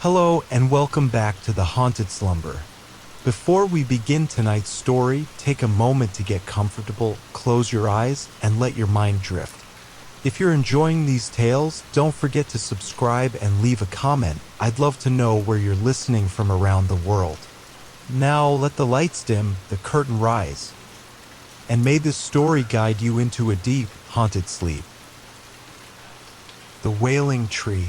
Hello and welcome back to the Haunted Slumber. Before we begin tonight's story, take a moment to get comfortable, close your eyes, and let your mind drift. If you're enjoying these tales, don't forget to subscribe and leave a comment. I'd love to know where you're listening from around the world. Now let the lights dim, the curtain rise, and may this story guide you into a deep, haunted sleep. The Wailing Tree.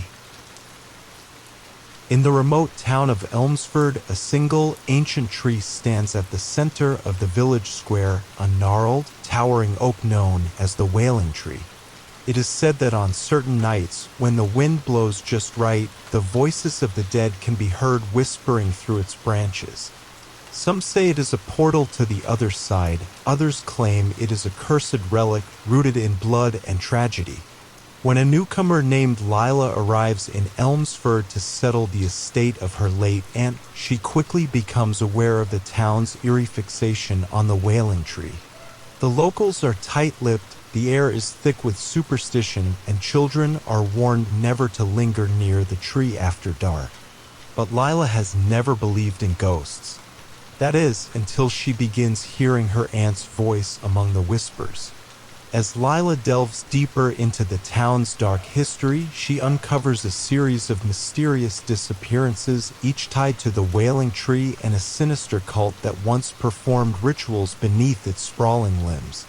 In the remote town of Elmsford, a single, ancient tree stands at the center of the village square, a gnarled, towering oak known as the Wailing Tree. It is said that on certain nights, when the wind blows just right, the voices of the dead can be heard whispering through its branches. Some say it is a portal to the other side, others claim it is a cursed relic rooted in blood and tragedy. When a newcomer named Lila arrives in Elmsford to settle the estate of her late aunt, she quickly becomes aware of the town's eerie fixation on the Wailing Tree. The locals are tight-lipped, the air is thick with superstition, and children are warned never to linger near the tree after dark. But Lila has never believed in ghosts. That is, until she begins hearing her aunt's voice among the whispers. As Lila delves deeper into the town's dark history, she uncovers a series of mysterious disappearances, each tied to the Wailing Tree and a sinister cult that once performed rituals beneath its sprawling limbs.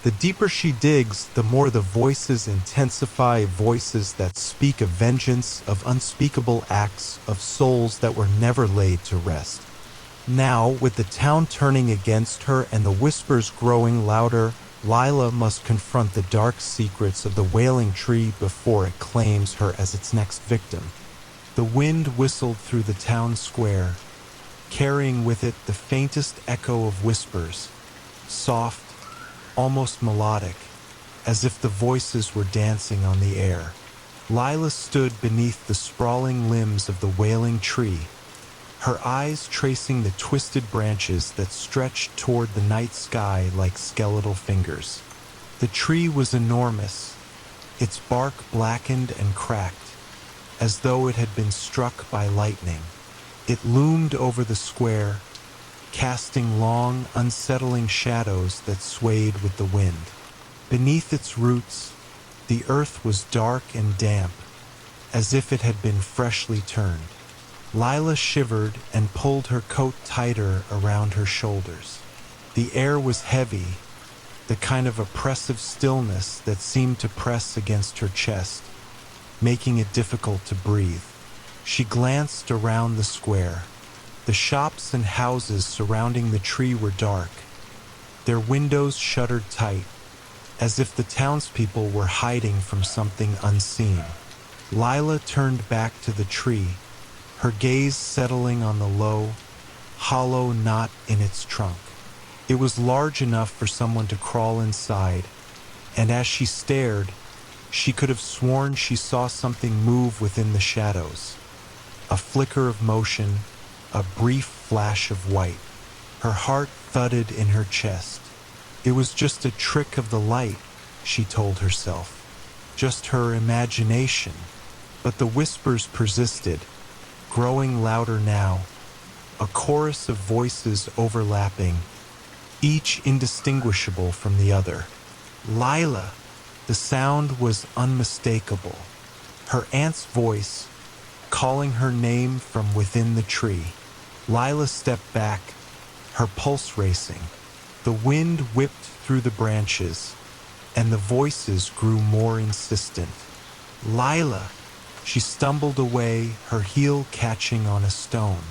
The deeper she digs, the more the voices intensify, voices that speak of vengeance, of unspeakable acts, of souls that were never laid to rest. Now, with the town turning against her and the whispers growing louder, Lila must confront the dark secrets of the Wailing Tree before it claims her as its next victim. The wind whistled through the town square, carrying with it the faintest echo of whispers, soft, almost melodic, as if the voices were dancing on the air. Lila stood beneath the sprawling limbs of the Wailing Tree, her eyes tracing the twisted branches that stretched toward the night sky like skeletal fingers. The tree was enormous, its bark blackened and cracked, as though it had been struck by lightning. It loomed over the square, casting long, unsettling shadows that swayed with the wind. Beneath its roots, the earth was dark and damp, as if it had been freshly turned. Lila shivered and pulled her coat tighter around her shoulders. The air was heavy, the kind of oppressive stillness that seemed to press against her chest, making it difficult to breathe. She glanced around the square. The shops and houses surrounding the tree were dark, their windows shuttered tight, as if the townspeople were hiding from something unseen. Lila turned back to the tree, her gaze settling on the low, hollow knot in its trunk. It was large enough for someone to crawl inside, and as she stared, she could have sworn she saw something move within the shadows. A flicker of motion, a brief flash of white. Her heart thudded in her chest. It was just a trick of the light, she told herself. Just her imagination. But the whispers persisted, growing louder now, a chorus of voices overlapping, each indistinguishable from the other. Lila! The sound was unmistakable. Her aunt's voice, calling her name from within the tree. Lila stepped back, her pulse racing. The wind whipped through the branches, and the voices grew more insistent. Lila! She stumbled away, her heel catching on a stone.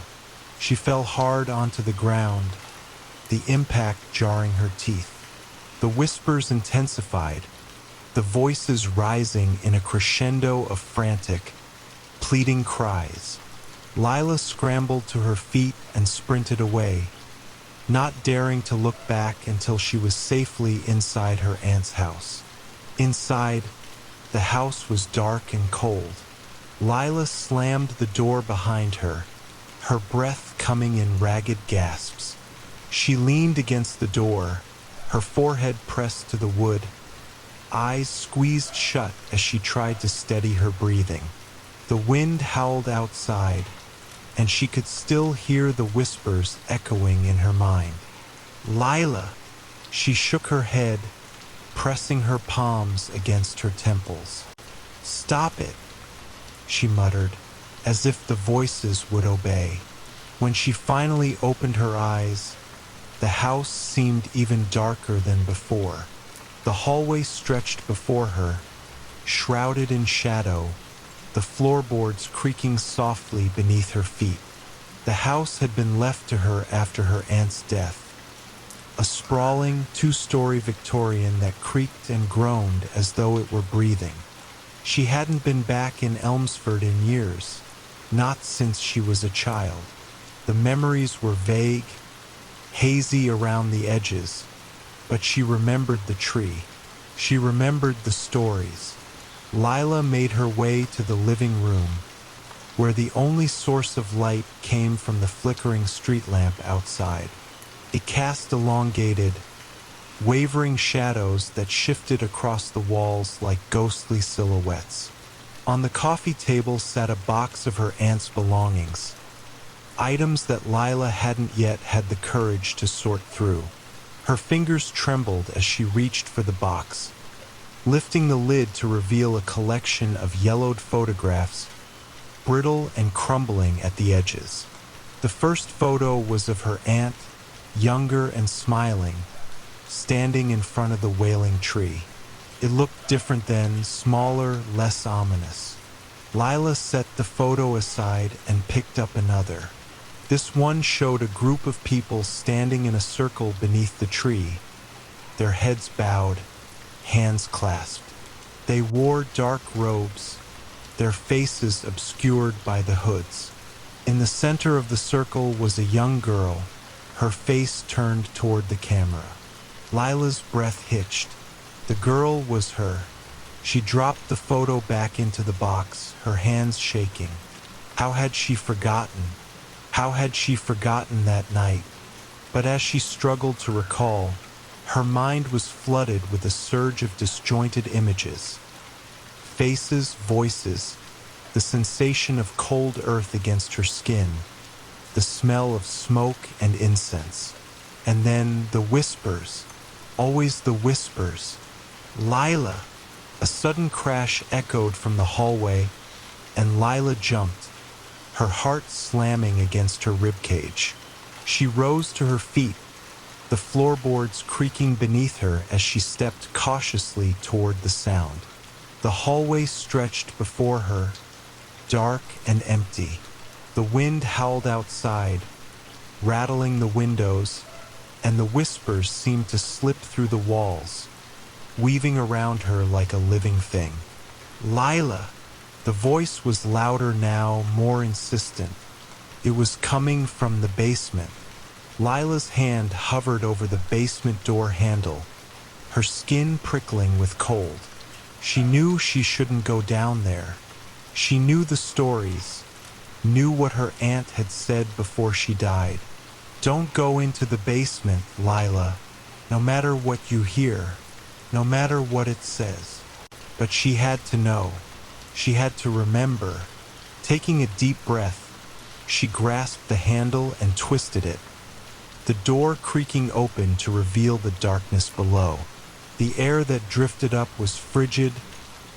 She fell hard onto the ground, the impact jarring her teeth. The whispers intensified, the voices rising in a crescendo of frantic, pleading cries. Lila scrambled to her feet and sprinted away, not daring to look back until she was safely inside her aunt's house. Inside, the house was dark and cold. Lila slammed the door behind her, her breath coming in ragged gasps. She leaned against the door, her forehead pressed to the wood, eyes squeezed shut as she tried to steady her breathing. The wind howled outside, and she could still hear the whispers echoing in her mind. Lila! She shook her head, pressing her palms against her temples. Stop it, she muttered, as if the voices would obey. When she finally opened her eyes, the house seemed even darker than before. The hallway stretched before her, shrouded in shadow, the floorboards creaking softly beneath her feet. The house had been left to her after her aunt's death. A sprawling, two-story Victorian that creaked and groaned as though it were breathing. She hadn't been back in Elmsford in years, not since she was a child. The memories were vague, hazy around the edges, but she remembered the tree. She remembered the stories. Lila made her way to the living room, where the only source of light came from the flickering street lamp outside. It cast elongated, wavering shadows that shifted across the walls like ghostly silhouettes. On the coffee table sat a box of her aunt's belongings, items that Lila hadn't yet had the courage to sort through. Her fingers trembled as she reached for the box, lifting the lid to reveal a collection of yellowed photographs, brittle and crumbling at the edges. The first photo was of her aunt, younger and smiling, standing in front of the Wailing Tree. It looked different then, smaller, less ominous. Lila set the photo aside and picked up another. This one showed a group of people standing in a circle beneath the tree, their heads bowed, hands clasped. They wore dark robes, their faces obscured by the hoods. In the center of the circle was a young girl, her face turned toward the camera. Lila's breath hitched. The girl was her. She dropped the photo back into the box, her hands shaking. How had she forgotten? How had she forgotten that night? But as she struggled to recall, her mind was flooded with a surge of disjointed images. Faces, voices, the sensation of cold earth against her skin, the smell of smoke and incense. And then the whispers, always the whispers. Lila! A sudden crash echoed from the hallway, and Lila jumped, her heart slamming against her ribcage. She rose to her feet, the floorboards creaking beneath her as she stepped cautiously toward the sound. The hallway stretched before her, dark and empty. The wind howled outside, rattling the windows, and the whispers seemed to slip through the walls, weaving around her like a living thing. Lila! The voice was louder now, more insistent. It was coming from the basement. Lila's hand hovered over the basement door handle, her skin prickling with cold. She knew she shouldn't go down there. She knew the stories, knew what her aunt had said before she died. Don't go into the basement, Lila, no matter what you hear, no matter what it says. But she had to know. She had to remember. Taking a deep breath, she grasped the handle and twisted it, the door creaking open to reveal the darkness below. The air that drifted up was frigid,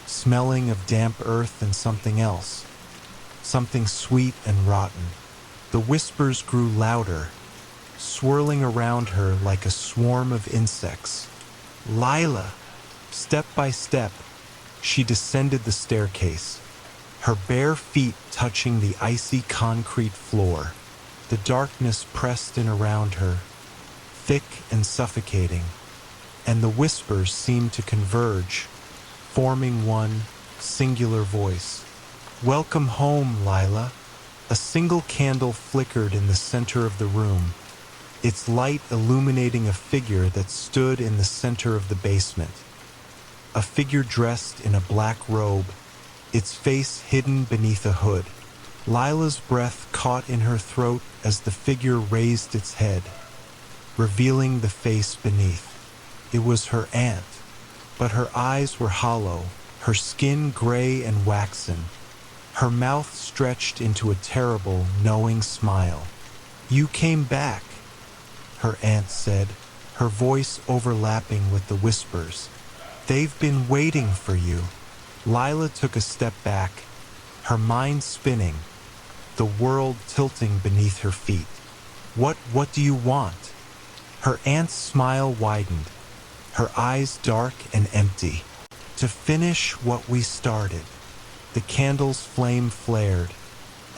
smelling of damp earth and something else, something sweet and rotten. The whispers grew louder, swirling around her like a swarm of insects. Lila! Step by step, she descended the staircase, her bare feet touching the icy concrete floor. The darkness pressed in around her, thick and suffocating, and the whispers seemed to converge, forming one singular voice. Welcome home, Lila. A single candle flickered in the center of the room, its light illuminating a figure that stood in the center of the basement. A figure dressed in a black robe, its face hidden beneath a hood. Lila's breath caught in her throat as the figure raised its head, revealing the face beneath. It was her aunt, but her eyes were hollow, her skin gray and waxen, Her mouth stretched into a terrible, knowing smile. "You came back," her aunt said, her voice overlapping with the whispers. "They've been waiting for you." Lila took a step back, her mind spinning, the world tilting beneath her feet. What do you want?" Her aunt's smile widened, her eyes dark and empty. "To finish what we started." The candle's flame flared,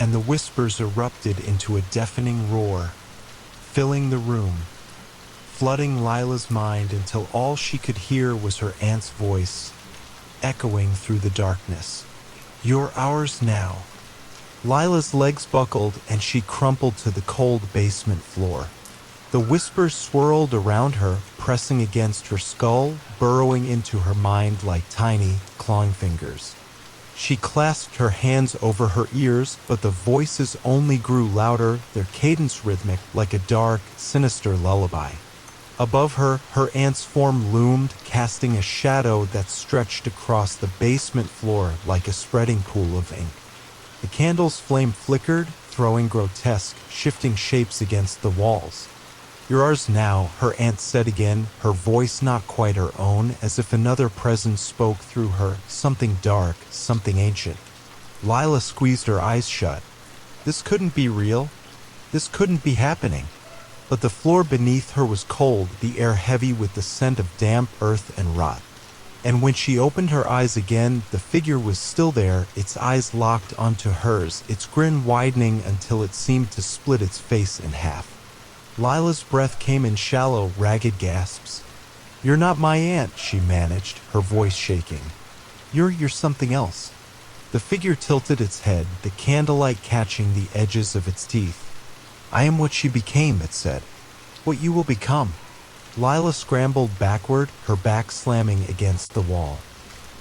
and the whispers erupted into a deafening roar, filling the room, flooding Lila's mind until all she could hear was her aunt's voice, echoing through the darkness. "You're ours now." Lila's legs buckled and she crumpled to the cold basement floor. The whispers swirled around her, pressing against her skull, burrowing into her mind like tiny, clawing fingers. She clasped her hands over her ears, but the voices only grew louder, their cadence rhythmic like a dark, sinister lullaby. Above her, her aunt's form loomed, casting a shadow that stretched across the basement floor like a spreading pool of ink. The candle's flame flickered, throwing grotesque, shifting shapes against the walls. "You're ours now," her aunt said again, her voice not quite her own, as if another presence spoke through her, something dark, something ancient. Lila squeezed her eyes shut. This couldn't be real. This couldn't be happening. But the floor beneath her was cold, the air heavy with the scent of damp earth and rot. And when she opened her eyes again, the figure was still there, its eyes locked onto hers, its grin widening until it seemed to split its face in half. Lila's breath came in shallow, ragged gasps. "You're not my aunt," she managed, her voice shaking. You're something else." The figure tilted its head, the candlelight catching the edges of its teeth. "I am what she became," it said. "What you will become." Lila scrambled backward, her back slamming against the wall.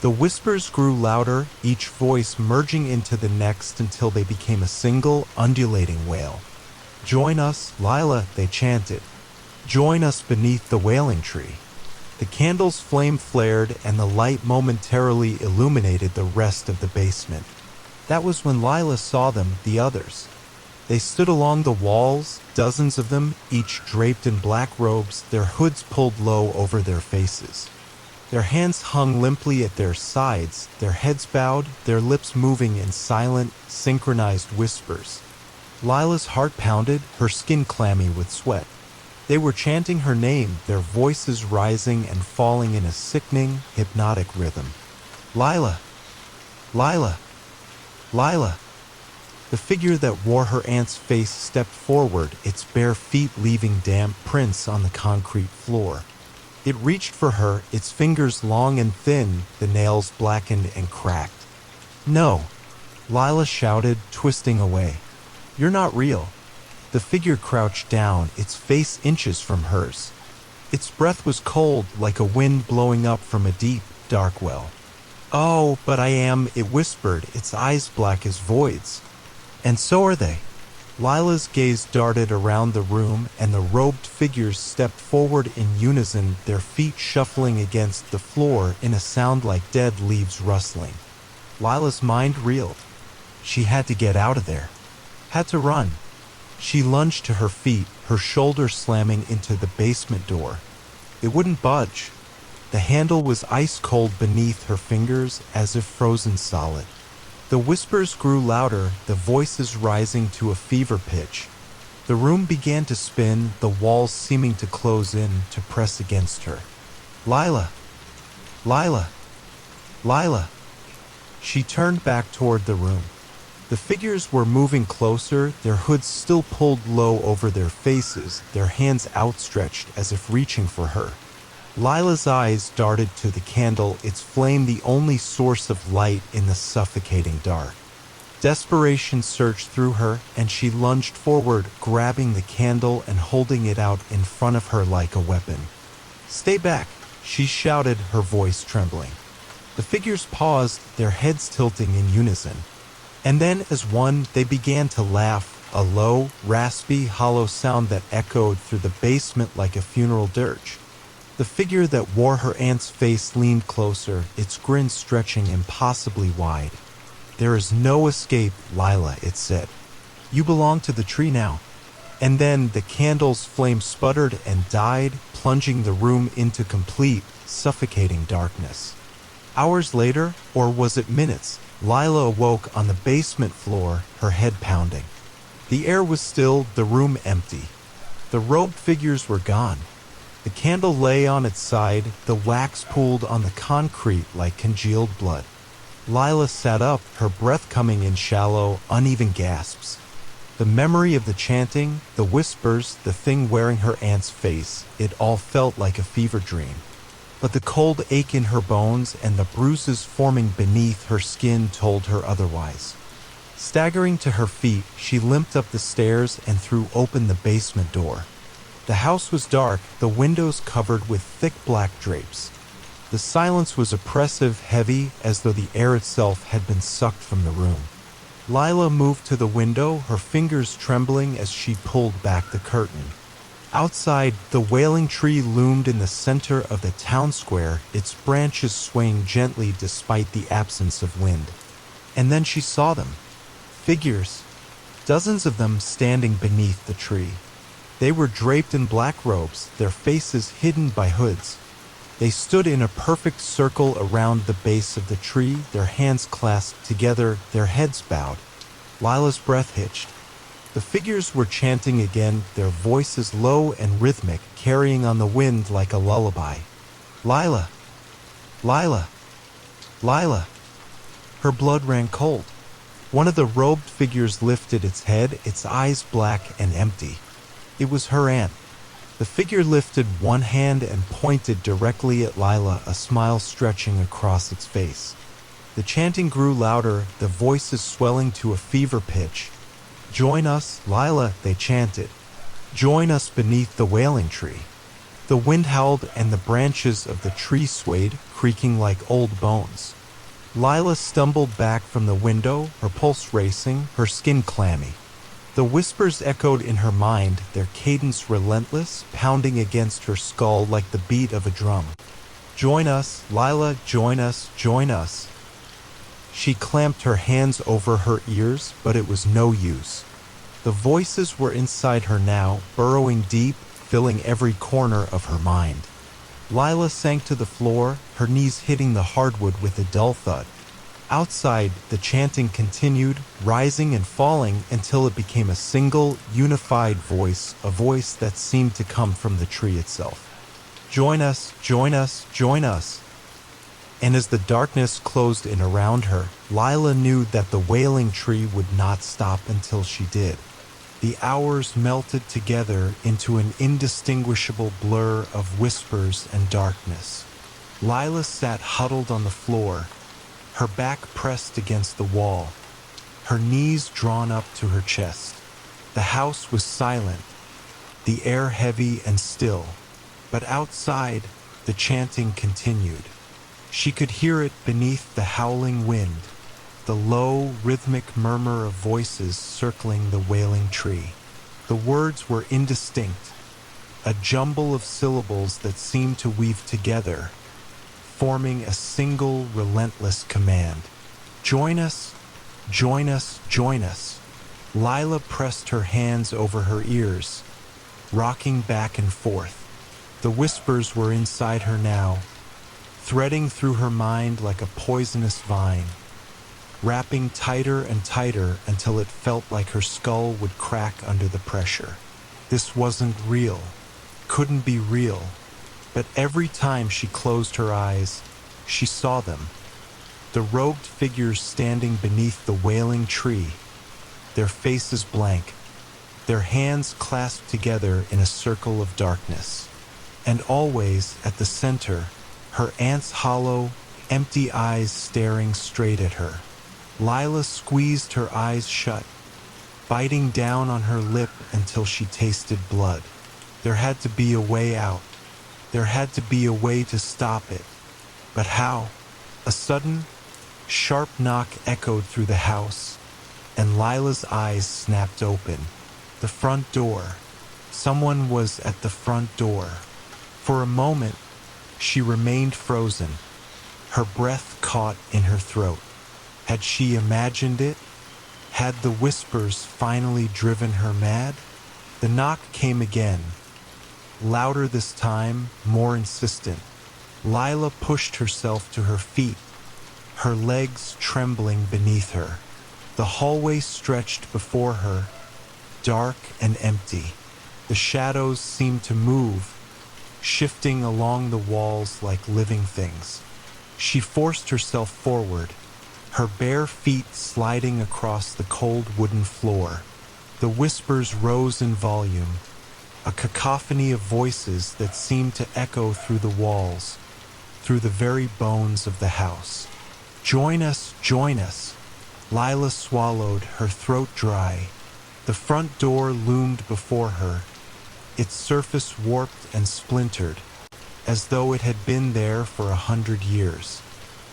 The whispers grew louder, each voice merging into the next until they became a single, undulating wail. "Join us, Lila," they chanted. "Join us beneath the Wailing Tree." The candle's flame flared, and the light momentarily illuminated the rest of the basement. That was when Lila saw them, the others. They stood along the walls, dozens of them, each draped in black robes, their hoods pulled low over their faces. Their hands hung limply at their sides, their heads bowed, their lips moving in silent, synchronized whispers. Lila's heart pounded, her skin clammy with sweat. They were chanting her name, their voices rising and falling in a sickening, hypnotic rhythm. "Lila! Lila! Lila!" The figure that wore her aunt's face stepped forward, its bare feet leaving damp prints on the concrete floor. It reached for her, its fingers long and thin, the nails blackened and cracked. "No!" Lila shouted, twisting away. "You're not real." The figure crouched down, its face inches from hers. Its breath was cold, like a wind blowing up from a deep, dark well. "Oh, but I am," it whispered, its eyes black as voids. "And so are they." Lila's gaze darted around the room, and the robed figures stepped forward in unison, their feet shuffling against the floor in a sound like dead leaves rustling. Lila's mind reeled. She had to get out of there. Had to run. She lunged to her feet, her shoulder slamming into the basement door. It wouldn't budge. The handle was ice cold beneath her fingers, as if frozen solid. The whispers grew louder, the voices rising to a fever pitch. The room began to spin, the walls seeming to close in, to press against her. "Lila! Lila! Lila!" She turned back toward the room. The figures were moving closer, their hoods still pulled low over their faces, their hands outstretched as if reaching for her. Lila's eyes darted to the candle, its flame the only source of light in the suffocating dark. Desperation surged through her, and she lunged forward, grabbing the candle and holding it out in front of her like a weapon. "Stay back," she shouted, her voice trembling. The figures paused, their heads tilting in unison. And then, as one, they began to laugh, a low, raspy, hollow sound that echoed through the basement like a funeral dirge. The figure that wore her aunt's face leaned closer, its grin stretching impossibly wide. "There is no escape, Lila," it said. "You belong to the tree now." And then the candle's flame sputtered and died, plunging the room into complete, suffocating darkness. Hours later, or was it minutes, Lila awoke on the basement floor, her head pounding. The air was still, the room empty. The robed figures were gone. The candle lay on its side, the wax pooled on the concrete like congealed blood. Lila sat up, her breath coming in shallow, uneven gasps. The memory of the chanting, the whispers, the thing wearing her aunt's face, it all felt like a fever dream. But the cold ache in her bones and the bruises forming beneath her skin told her otherwise. Staggering to her feet, she limped up the stairs and threw open the basement door. The house was dark, the windows covered with thick black drapes. The silence was oppressive, heavy, as though the air itself had been sucked from the room. Lila moved to the window, her fingers trembling as she pulled back the curtain. Outside, the Wailing Tree loomed in the center of the town square, its branches swaying gently despite the absence of wind. And then she saw them. Figures. Dozens of them standing beneath the tree. They were draped in black robes, their faces hidden by hoods. They stood in a perfect circle around the base of the tree, their hands clasped together, their heads bowed. Lila's breath hitched. The figures were chanting again, their voices low and rhythmic, carrying on the wind like a lullaby. "Lila! Lila! Lila!" Her blood ran cold. One of the robed figures lifted its head, its eyes black and empty. It was her aunt. The figure lifted one hand and pointed directly at Lila, a smile stretching across its face. The chanting grew louder, the voices swelling to a fever pitch. "Join us, Lila," they chanted. "Join us beneath the Wailing Tree." The wind howled and the branches of the tree swayed, creaking like old bones. Lila stumbled back from the window, her pulse racing, her skin clammy. The whispers echoed in her mind, their cadence relentless, pounding against her skull like the beat of a drum. "Join us, Lila, join us, join us." She clamped her hands over her ears, but it was no use. The voices were inside her now, burrowing deep, filling every corner of her mind. Lila sank to the floor, her knees hitting the hardwood with a dull thud. Outside, the chanting continued, rising and falling until it became a single, unified voice, a voice that seemed to come from the tree itself. "Join us, join us, join us." And as the darkness closed in around her, Lila knew that the Wailing Tree would not stop until she did. The hours melted together into an indistinguishable blur of whispers and darkness. Lila sat huddled on the floor, her back pressed against the wall, her knees drawn up to her chest. The house was silent, the air heavy and still, but outside, the chanting continued. She could hear it beneath the howling wind, the low, rhythmic murmur of voices circling the Wailing Tree. The words were indistinct, a jumble of syllables that seemed to weave together, forming a single relentless command. "Join us, join us, join us." Lila pressed her hands over her ears, rocking back and forth. The whispers were inside her now, threading through her mind like a poisonous vine, wrapping tighter and tighter until it felt like her skull would crack under the pressure. This wasn't real, couldn't be real. But every time she closed her eyes, she saw them. The robed figures standing beneath the Wailing Tree, their faces blank, their hands clasped together in a circle of darkness. And always, at the center, her aunt's hollow, empty eyes staring straight at her. Lila squeezed her eyes shut, biting down on her lip until she tasted blood. There had to be a way out. There had to be a way to stop it. But how? A sudden, sharp knock echoed through the house, and Lila's eyes snapped open. The front door. Someone was at the front door. For a moment, she remained frozen, her breath caught in her throat. Had she imagined it? Had the whispers finally driven her mad? The knock came again, louder this time, more insistent. Lila pushed herself to her feet, her legs trembling beneath her. The hallway stretched before her, dark and empty. The shadows seemed to move, shifting along the walls like living things. She forced herself forward, her bare feet sliding across the cold wooden floor. The whispers rose in volume, a cacophony of voices that seemed to echo through the walls, through the very bones of the house. "Join us, join us." Lila swallowed, her throat dry. The front door loomed before her, its surface warped and splintered, as though it had been there for 100 years.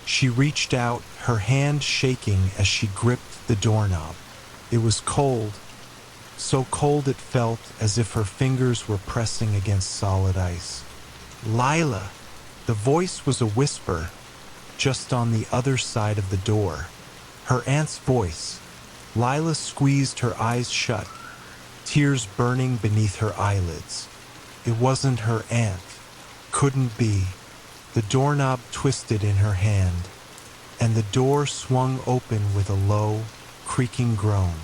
She reached out, her hand shaking as she gripped the doorknob. It was cold, so cold it felt as if her fingers were pressing against solid ice. "Lila!" The voice was a whisper, just on the other side of the door. Her aunt's voice. Lila squeezed her eyes shut, tears burning beneath her eyelids. It wasn't her aunt. Couldn't be. The doorknob twisted in her hand, and the door swung open with a low, creaking groan.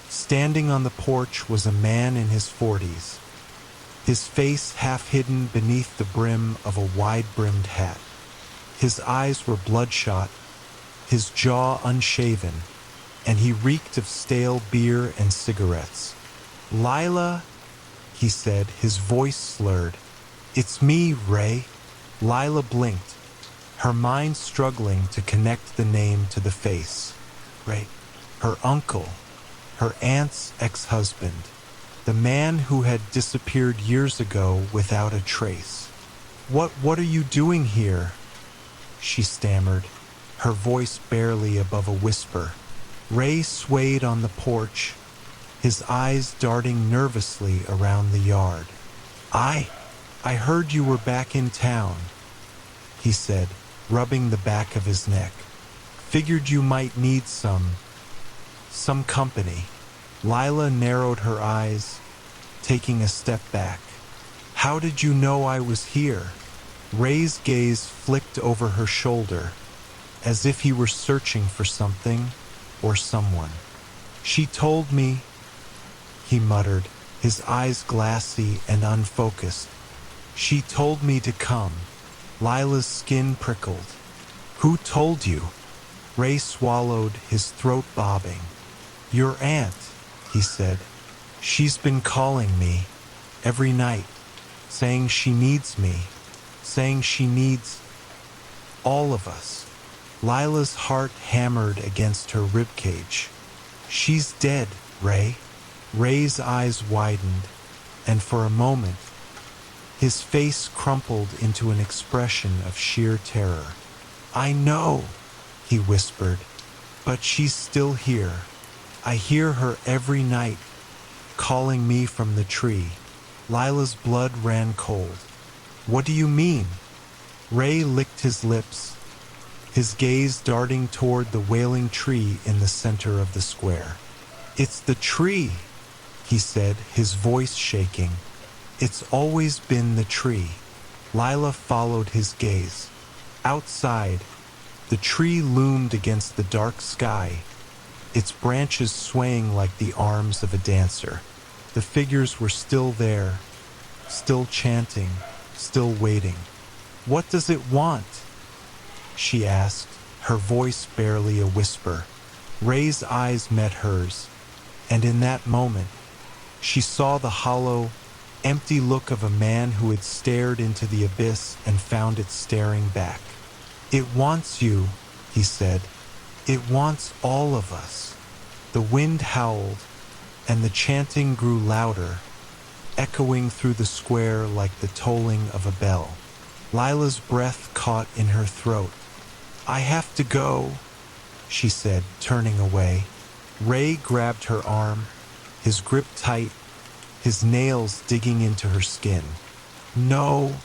Standing on the porch was a man in his 40s, his face half hidden beneath the brim of a wide-brimmed hat. His eyes were bloodshot, his jaw unshaven, and he reeked of stale beer and cigarettes. "Lila," he said, his voice slurred. "It's me, Ray." Lila blinked, her mind struggling to connect the name to the face. Ray, her uncle, her aunt's ex-husband, the man who had disappeared years ago without a trace. What are you doing here?" she stammered, her voice barely above a whisper. Ray swayed on the porch, his eyes darting nervously around the yard. I heard you were back in town," he said, rubbing the back of his neck. "Figured you might need some company." Lila narrowed her eyes, taking a step back. "How did you know I was here?" Ray's gaze flicked over her shoulder, as if he were searching for something or someone. "She told me," he muttered, his eyes glassy and unfocused. "She told me to come." Lila's skin prickled. "Who told you?" Ray swallowed, his throat bobbing. "Your aunt," he said. "She's been calling me every night, saying she needs me, saying she needs all of us." Lila's heart hammered against her ribcage. "She's dead, Ray." Ray's eyes widened, and for a moment, his face crumpled into an expression of sheer terror. "I know," he whispered, "but she's still here. I hear her every night, calling me from the tree." Lila's blood ran cold. "What do you mean?" Ray licked his lips, his gaze darting toward the wailing tree in the center of the square. "It's the tree," he said, his voice shaking. "It's always been the tree." Lila followed his gaze. Outside, the tree loomed against the dark sky, its branches swaying like the arms of a dancer. The figures were still there, still chanting, still waiting. "What does it want?" she asked, her voice barely a whisper. Ray's eyes met hers, and in that moment, she saw the hollow, empty look of a man who had stared into the abyss and found it staring back. "It wants you," he said. "It wants all of us." The wind howled, and the chanting grew louder, echoing through the square like the tolling of a bell. Lila's breath caught in her throat. "I have to go," she said, turning away. Ray grabbed her arm, his grip tight, his nails digging into her skin. "No,"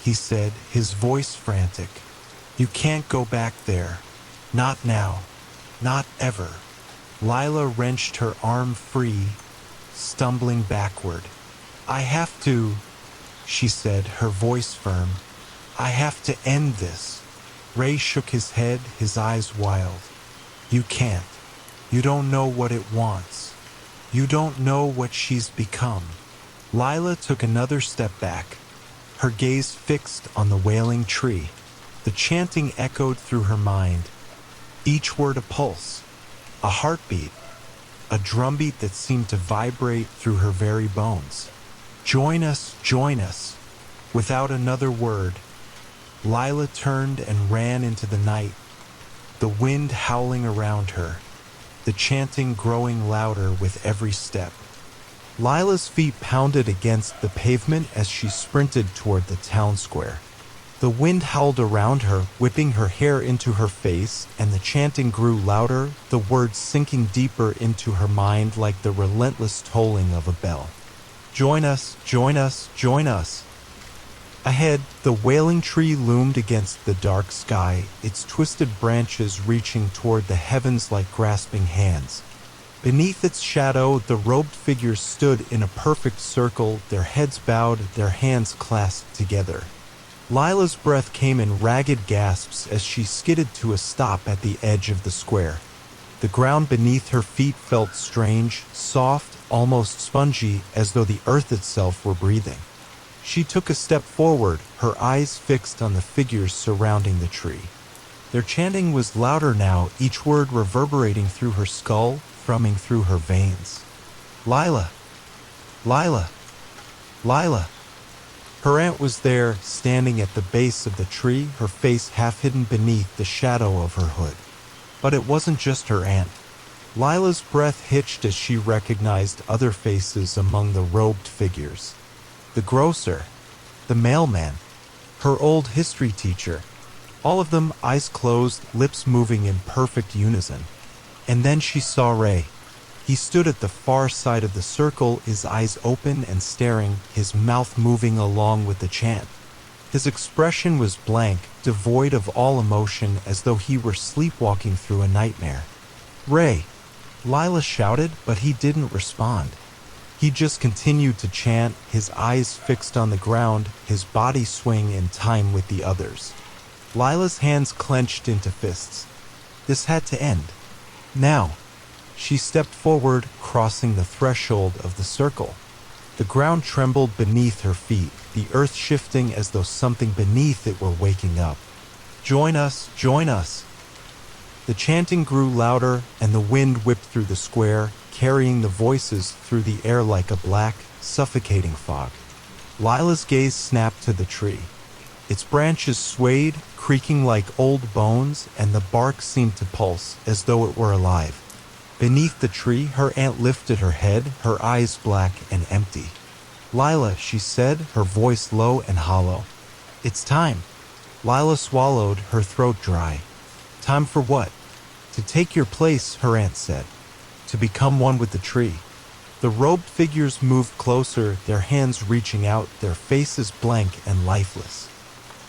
he said, his voice frantic. "You can't go back there. Not now." Not ever. Lila wrenched her arm free, stumbling backward. I have to, she said, her voice firm. I have to end this. Ray shook his head, his eyes wild. You can't. You don't know what it wants. You don't know what she's become. Lila took another step back, her gaze fixed on the Wailing Tree. The chanting echoed through her mind, each word a pulse, a heartbeat, a drumbeat that seemed to vibrate through her very bones. Join us, join us. Without another word, Lila turned and ran into the night, the wind howling around her, the chanting growing louder with every step. Lila's feet pounded against the pavement as she sprinted toward the town square. The wind howled around her, whipping her hair into her face, and the chanting grew louder, the words sinking deeper into her mind like the relentless tolling of a bell. Join us, join us, join us. Ahead, the Wailing Tree loomed against the dark sky, its twisted branches reaching toward the heavens like grasping hands. Beneath its shadow, the robed figures stood in a perfect circle, their heads bowed, their hands clasped together. Lila's breath came in ragged gasps as she skidded to a stop at the edge of the square. The ground beneath her feet felt strange, soft, almost spongy, as though the earth itself were breathing. She took a step forward, her eyes fixed on the figures surrounding the tree. Their chanting was louder now, each word reverberating through her skull, thrumming through her veins. Lila! Lila! Lila! Her aunt was there, standing at the base of the tree, her face half hidden beneath the shadow of her hood. But it wasn't just her aunt. Lila's breath hitched as she recognized other faces among the robed figures. The grocer, the mailman, her old history teacher, all of them eyes closed, lips moving in perfect unison. And then she saw Ray. He stood at the far side of the circle, his eyes open and staring, his mouth moving along with the chant. His expression was blank, devoid of all emotion, as though he were sleepwalking through a nightmare. Ray! Lila shouted, but he didn't respond. He just continued to chant, his eyes fixed on the ground, his body swaying in time with the others. Lila's hands clenched into fists. This had to end. Now. She stepped forward, crossing the threshold of the circle. The ground trembled beneath her feet, the earth shifting as though something beneath it were waking up. Join us, join us. The chanting grew louder, and the wind whipped through the square, carrying the voices through the air like a black, suffocating fog. Lila's gaze snapped to the tree. Its branches swayed, creaking like old bones, and the bark seemed to pulse as though it were alive. Beneath the tree, her aunt lifted her head, her eyes black and empty. Lila, she said, her voice low and hollow. It's time. Lila swallowed, her throat dry. Time for what? To take your place, her aunt said. To become one with the tree. The robed figures moved closer, their hands reaching out, their faces blank and lifeless.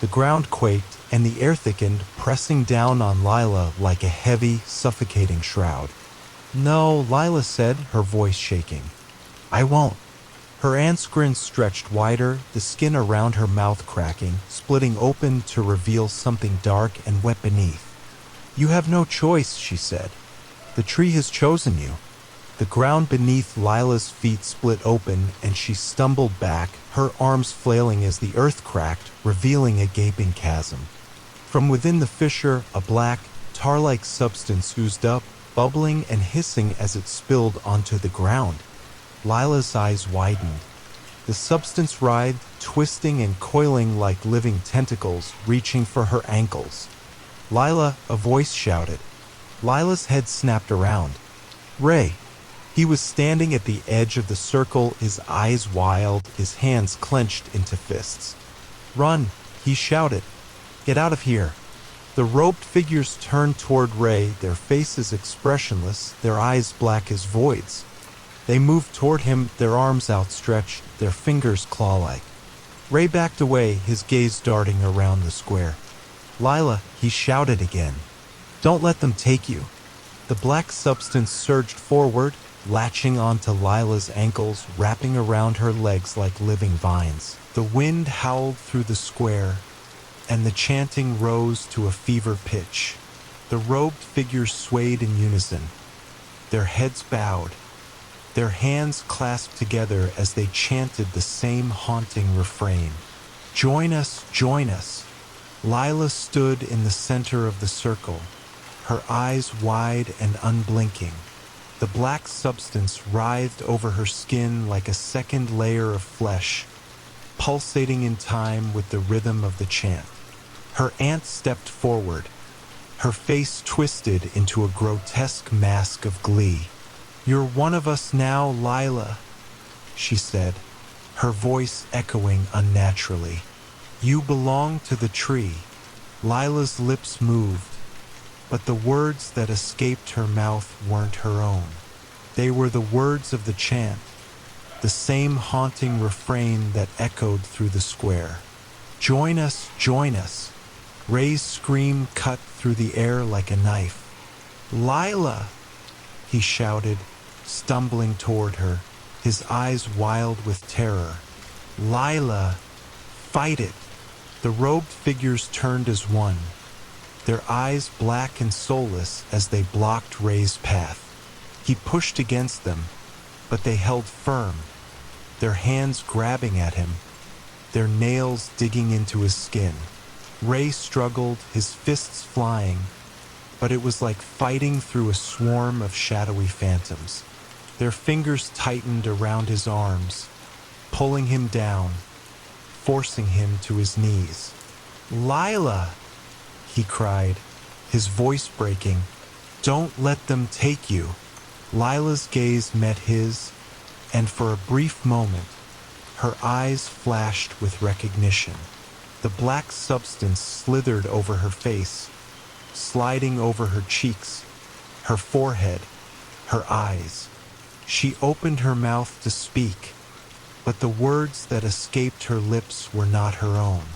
The ground quaked, and the air thickened, pressing down on Lila like a heavy, suffocating shroud. No, Lila said, her voice shaking. I won't. Her aunt's grin stretched wider, the skin around her mouth cracking, splitting open to reveal something dark and wet beneath. You have no choice, she said. The tree has chosen you. The ground beneath Lila's feet split open, and she stumbled back, her arms flailing as the earth cracked, revealing a gaping chasm. From within the fissure, a black, tar-like substance oozed up, bubbling and hissing as it spilled onto the ground. Lila's eyes widened. The substance writhed, twisting and coiling like living tentacles, reaching for her ankles. Lila, a voice shouted. Lila's head snapped around. Ray. He was standing at the edge of the circle, his eyes wild, his hands clenched into fists. Run, he shouted. Get out of here. The robed figures turned toward Ray, their faces expressionless, their eyes black as voids. They moved toward him, their arms outstretched, their fingers claw-like. Ray backed away, his gaze darting around the square. Lila, he shouted again. Don't let them take you. The black substance surged forward, latching onto Lila's ankles, wrapping around her legs like living vines. The wind howled through the square, and the chanting rose to a fever pitch. The robed figures swayed in unison, their heads bowed, their hands clasped together as they chanted the same haunting refrain. "Join us, join us." Lila stood in the center of the circle, her eyes wide and unblinking. The black substance writhed over her skin like a second layer of flesh, pulsating in time with the rhythm of the chant. Her aunt stepped forward, her face twisted into a grotesque mask of glee. "You're one of us now, Lila," she said, her voice echoing unnaturally. "You belong to the tree." Lila's lips moved, but the words that escaped her mouth weren't her own. They were the words of the chant, the same haunting refrain that echoed through the square. "Join us, join us." Ray's scream cut through the air like a knife. "Lila!" he shouted, stumbling toward her, his eyes wild with terror. "Lila! Fight it!" The robed figures turned as one, their eyes black and soulless as they blocked Ray's path. He pushed against them, but they held firm, their hands grabbing at him, their nails digging into his skin. Ray struggled, his fists flying, but it was like fighting through a swarm of shadowy phantoms. Their fingers tightened around his arms, pulling him down, forcing him to his knees. "Lila!" he cried, his voice breaking. "Don't let them take you." Lila's gaze met his, and for a brief moment, her eyes flashed with recognition. The black substance slithered over her face, sliding over her cheeks, her forehead, her eyes. She opened her mouth to speak, but the words that escaped her lips were not her own.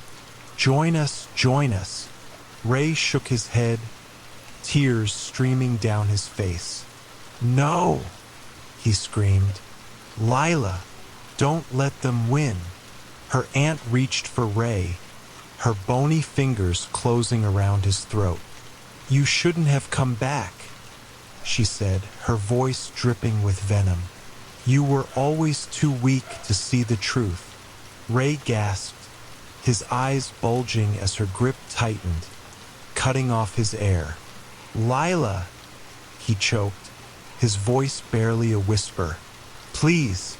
"Join us, join us." Ray shook his head, tears streaming down his face. "No!" he screamed. "Lila, don't let them win." Her aunt reached for Ray, her bony fingers closing around his throat. "You shouldn't have come back," she said, her voice dripping with venom. "You were always too weak to see the truth." Ray gasped, his eyes bulging as her grip tightened, cutting off his air. "Lila," he choked, his voice barely a whisper. "Please."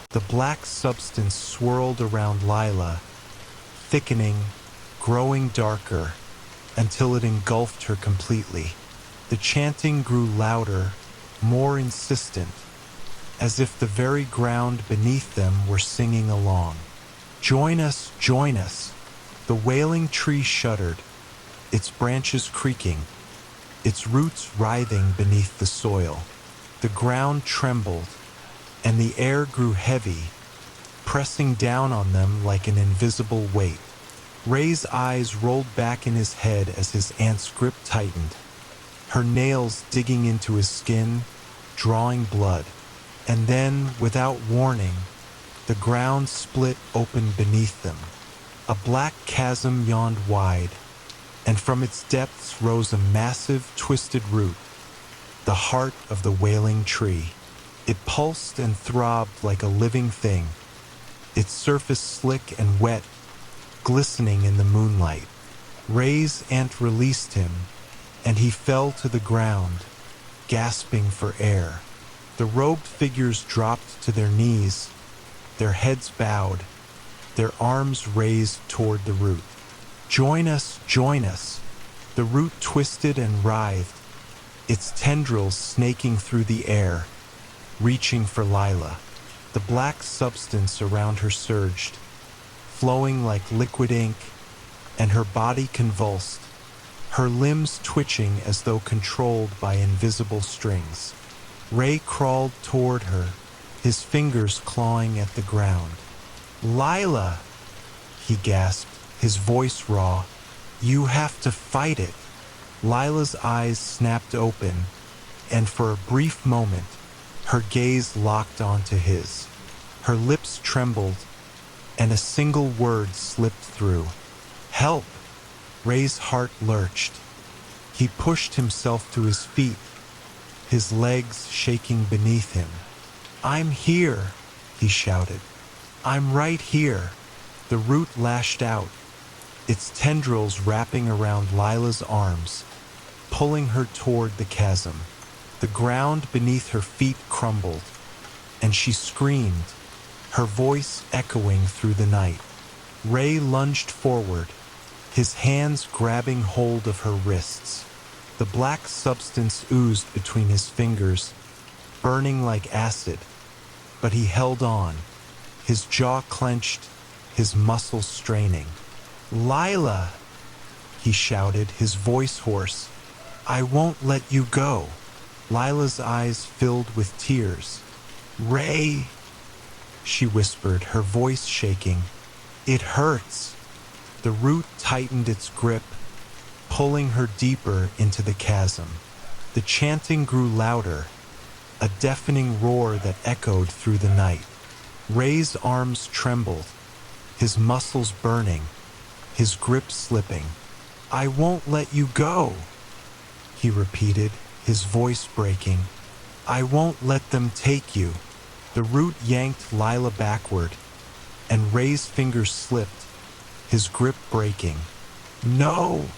The black substance swirled around Lila, thickening, growing darker, until it engulfed her completely. The chanting grew louder, more insistent, as if the very ground beneath them were singing along. "Join us, join us." The wailing tree shuddered, its branches creaking, its roots writhing beneath the soil. The ground trembled, and the air grew heavy, pressing down on them like an invisible weight. Ray's eyes rolled back in his head as his aunt's grip tightened, her nails digging into his skin, drawing blood. And then, without warning, the ground split open beneath them. A black chasm yawned wide, and from its depths rose a massive, twisted root, the heart of the Wailing Tree. It pulsed and throbbed like a living thing, its surface slick and wet, glistening in the moonlight. Ray's aunt released him, and he fell to the ground, gasping for air. The robed figures dropped to their knees, their heads bowed, their arms raised toward the root. "Join us, join us." The root twisted and writhed, its tendrils snaking through the air, reaching for Lila. The black substance around her surged, flowing like liquid ink, and her body convulsed, her limbs twitching as though controlled by invisible strings. Ray crawled toward her, his fingers clawing at the ground. "Lila!" he gasped, his voice raw. "You have to fight it." Lila's eyes snapped open, and for a brief moment, her gaze locked onto his. Her lips trembled, and a single word slipped through. "Help!" Ray's heart lurched. He pushed himself to his feet, his legs shaking beneath him. "I'm here," he shouted. "I'm right here." The root lashed out, its tendrils wrapping around Lila's arms, pulling her toward the chasm. The ground beneath her feet crumbled, and she screamed, her voice echoing through the night. Ray lunged forward, his hands grabbing hold of her wrists. The black substance oozed between his fingers, burning like acid, but he held on, his jaw clenched, his muscles straining. "Lila!" he shouted, his voice hoarse. "I won't let you go." Lila's eyes filled with tears. "Ray," she whispered, her voice shaking. "It hurts." The root tightened its grip, pulling her deeper into the chasm. The chanting grew louder, a deafening roar that echoed through the night. Ray's arms trembled, his muscles burning, his grip slipping. "I won't let you go," he repeated, his voice breaking. "I won't let them take you." The root yanked Lila backward, and Ray's fingers slipped, his grip breaking. "No!"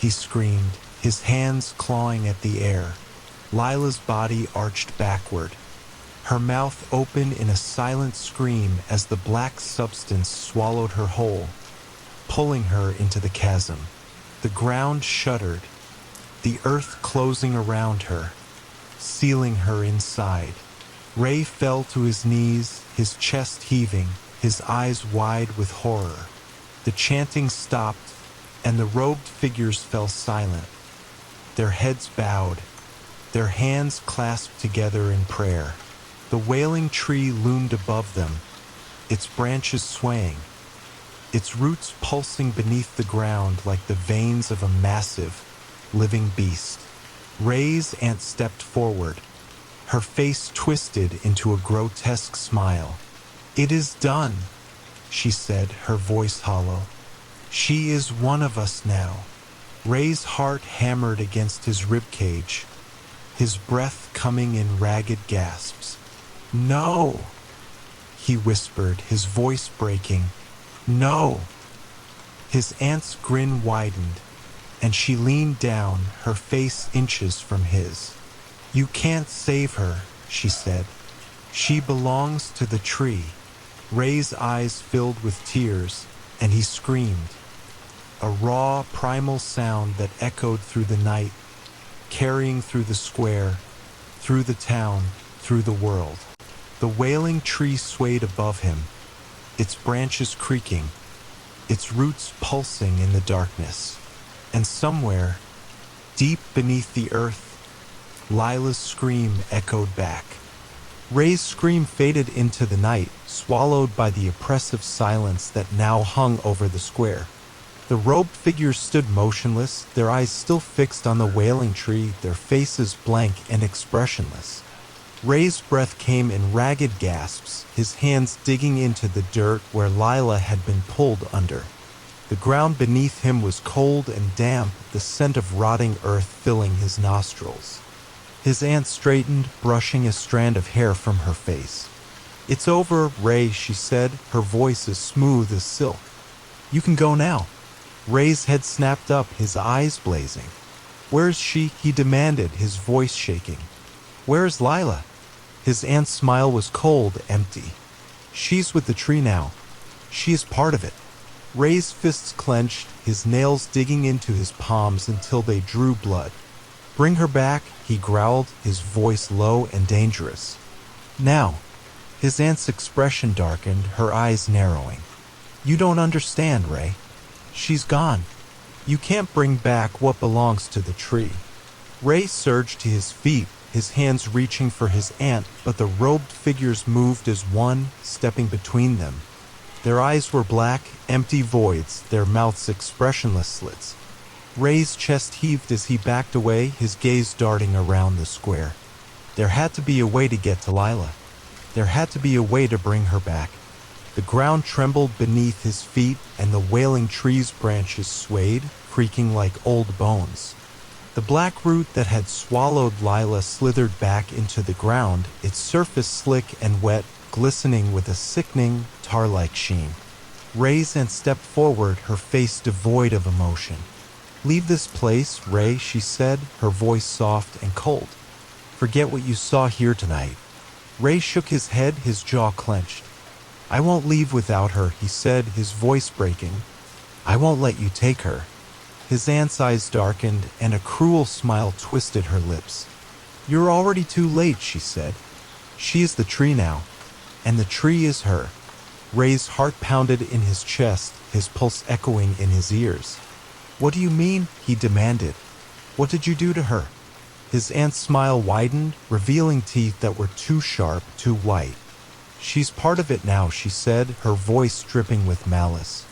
he screamed, his hands clawing at the air. Lila's body arched backward, her mouth open in a silent scream as the black substance swallowed her whole, pulling her into the chasm. The ground shuddered, the earth closing around her, sealing her inside. Ray fell to his knees, his chest heaving, his eyes wide with horror. The chanting stopped, and the robed figures fell silent, their heads bowed, their hands clasped together in prayer. The wailing tree loomed above them, its branches swaying, its roots pulsing beneath the ground like the veins of a massive, living beast. Ray's aunt stepped forward, her face twisted into a grotesque smile. "It is done," she said, her voice hollow. "She is one of us now." Ray's heart hammered against his ribcage, his breath coming in ragged gasps. "No," he whispered, his voice breaking. "No." His aunt's grin widened, and she leaned down, her face inches from his. "You can't save her," she said. "She belongs to the tree." Ray's eyes filled with tears, and he screamed, a raw, primal sound that echoed through the night, carrying through the square, through the town, through the world. The wailing tree swayed above him, its branches creaking, its roots pulsing in the darkness. And somewhere, deep beneath the earth, Lila's scream echoed back. Ray's scream faded into the night, swallowed by the oppressive silence that now hung over the square. The robed figures stood motionless, their eyes still fixed on the wailing tree, their faces blank and expressionless. Ray's breath came in ragged gasps, his hands digging into the dirt where Lila had been pulled under. The ground beneath him was cold and damp, the scent of rotting earth filling his nostrils. His aunt straightened, brushing a strand of hair from her face. "It's over, Ray," she said, her voice as smooth as silk. "You can go now." Ray's head snapped up, his eyes blazing. "Where's she?" he demanded, his voice shaking. "Where's Lila?" His aunt's smile was cold, empty. "She's with the tree now. She is part of it." Ray's fists clenched, his nails digging into his palms until they drew blood. "Bring her back," he growled, his voice low and dangerous. "Now." His aunt's expression darkened, her eyes narrowing. "You don't understand, Ray. She's gone. You can't bring back what belongs to the tree." Ray surged to his feet, his hands reaching for his aunt, but the robed figures moved as one, stepping between them. Their eyes were black, empty voids, their mouths expressionless slits. Ray's chest heaved as he backed away, his gaze darting around the square. There had to be a way to get to Lila. There had to be a way to bring her back. The ground trembled beneath his feet, and the Wailing Tree's branches swayed, creaking like old bones. The black root that had swallowed Lila slithered back into the ground, its surface slick and wet, glistening with a sickening, tar-like sheen. Ray's aunt stepped forward, her face devoid of emotion. "Leave this place, Ray," she said, her voice soft and cold. "Forget what you saw here tonight." Ray shook his head, his jaw clenched. "I won't leave without her," he said, his voice breaking. "I won't let you take her." His aunt's eyes darkened, and a cruel smile twisted her lips. "You're already too late," she said. "She is the tree now, and the tree is her." Ray's heart pounded in his chest, his pulse echoing in his ears. "What do you mean?" he demanded. "What did you do to her?" His aunt's smile widened, revealing teeth that were too sharp, too white. "She's part of it now," she said, her voice dripping with malice.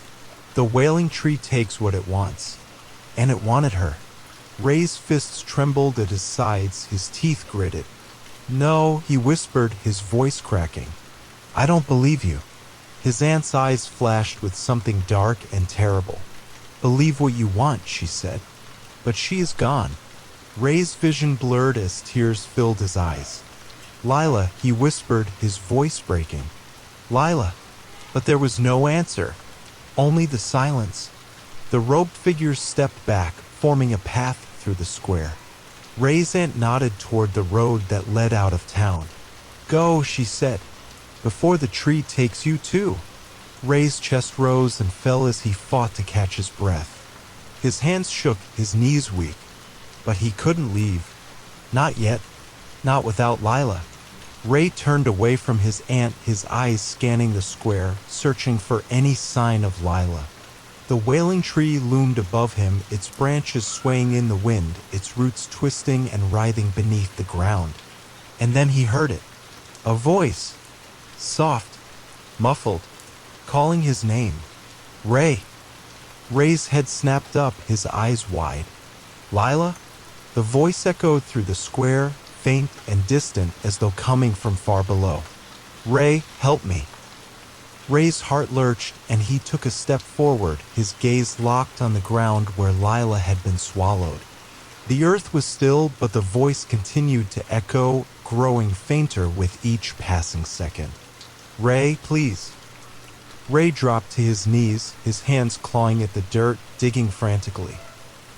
"The Wailing Tree takes what it wants. And it wanted her." Ray's fists trembled at his sides, his teeth gritted. "No," he whispered, his voice cracking. "I don't believe you." His aunt's eyes flashed with something dark and terrible. "Believe what you want," she said. "But she is gone." Ray's vision blurred as tears filled his eyes. "Lila," he whispered, his voice breaking. "Lila." But there was no answer, only the silence. The robed figures stepped back, forming a path through the square. Ray's aunt nodded toward the road that led out of town. "Go," she said, "before the tree takes you too." Ray's chest rose and fell as he fought to catch his breath. His hands shook, his knees weak. But he couldn't leave. Not yet. Not without Lila. Ray turned away from his aunt, his eyes scanning the square, searching for any sign of Lila. The Wailing Tree loomed above him, its branches swaying in the wind, its roots twisting and writhing beneath the ground. And then he heard it. A voice. Soft. Muffled. Calling his name. "Ray." Ray's head snapped up, his eyes wide. "Lila?" The voice echoed through the square, faint and distant as though coming from far below. "Ray, help me." Ray's heart lurched, and he took a step forward, his gaze locked on the ground where Lila had been swallowed. The earth was still, but the voice continued to echo, growing fainter with each passing second. "Ray, please." Ray dropped to his knees, his hands clawing at the dirt, digging frantically.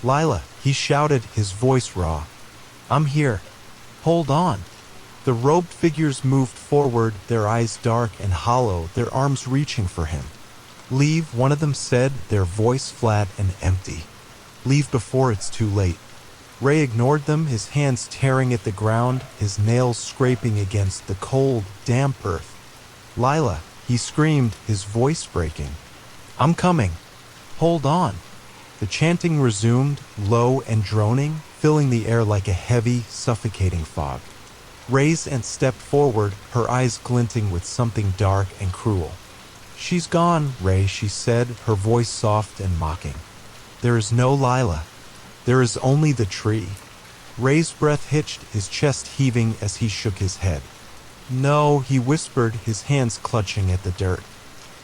"Lila," he shouted, his voice raw. "I'm here. Hold on." The robed figures moved forward, their eyes dark and hollow, their arms reaching for him. "Leave," one of them said, their voice flat and empty. "Leave before it's too late." Ray ignored them, his hands tearing at the ground, his nails scraping against the cold, damp earth. "Lila," he screamed, his voice breaking. "I'm coming. Hold on." The chanting resumed, low and droning, filling the air like a heavy, suffocating fog. Ray's aunt stepped forward, her eyes glinting with something dark and cruel. "She's gone, Ray," she said, her voice soft and mocking. "There is no Lila. There is only the tree." Ray's breath hitched, his chest heaving as he shook his head. "No," he whispered, his hands clutching at the dirt.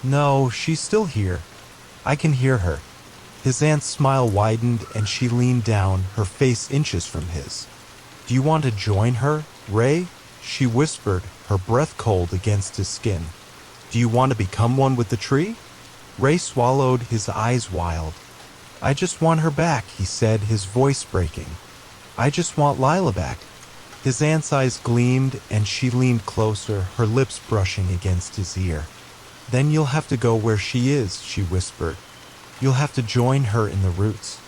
"No, she's still here. I can hear her." His aunt's smile widened, and she leaned down, her face inches from his. "Do you want to join her, Ray?" she whispered, her breath cold against his skin. "Do you want to become one with the tree?" Ray swallowed, his eyes wild. "I just want her back," he said, his voice breaking. "I just want Lila back." His aunt's eyes gleamed, and she leaned closer, her lips brushing against his ear. "Then you'll have to go where she is," she whispered. "You'll have to join her in the roots."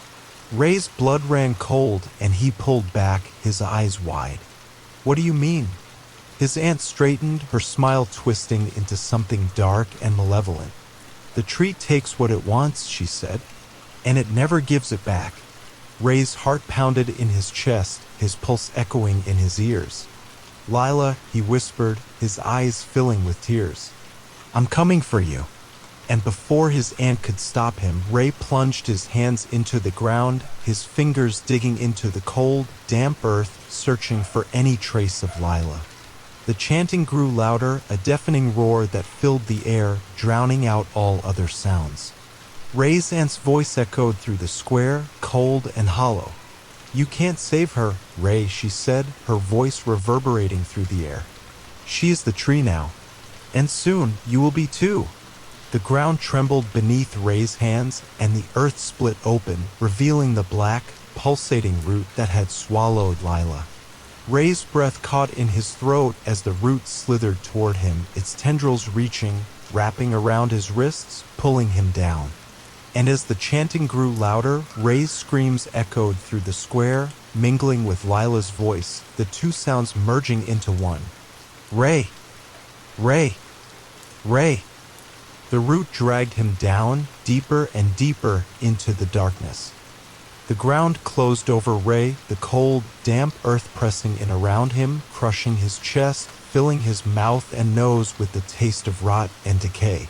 Ray's blood ran cold, and he pulled back, his eyes wide. "What do you mean?" His aunt straightened, her smile twisting into something dark and malevolent. "The tree takes what it wants," she said, "and it never gives it back." Ray's heart pounded in his chest, his pulse echoing in his ears. "Lila," he whispered, his eyes filling with tears. "I'm coming for you. And before his aunt could stop him, Ray plunged his hands into the ground, his fingers digging into the cold, damp earth, searching for any trace of Lila. The chanting grew louder, a deafening roar that filled the air, drowning out all other sounds. Ray's aunt's voice echoed through the square, cold and hollow. "You can't save her, Ray," she said, her voice reverberating through the air. "She is the tree now. And soon, you will be too." The ground trembled beneath Ray's hands, and the earth split open, revealing the black, pulsating root that had swallowed Lila. Ray's breath caught in his throat as the root slithered toward him, its tendrils reaching, wrapping around his wrists, pulling him down. And as the chanting grew louder, Ray's screams echoed through the square, mingling with Lila's voice, the two sounds merging into one. "Ray! Ray! Ray!" The root dragged him down, deeper and deeper, into the darkness. The ground closed over Ray, the cold, damp earth pressing in around him, crushing his chest, filling his mouth and nose with the taste of rot and decay.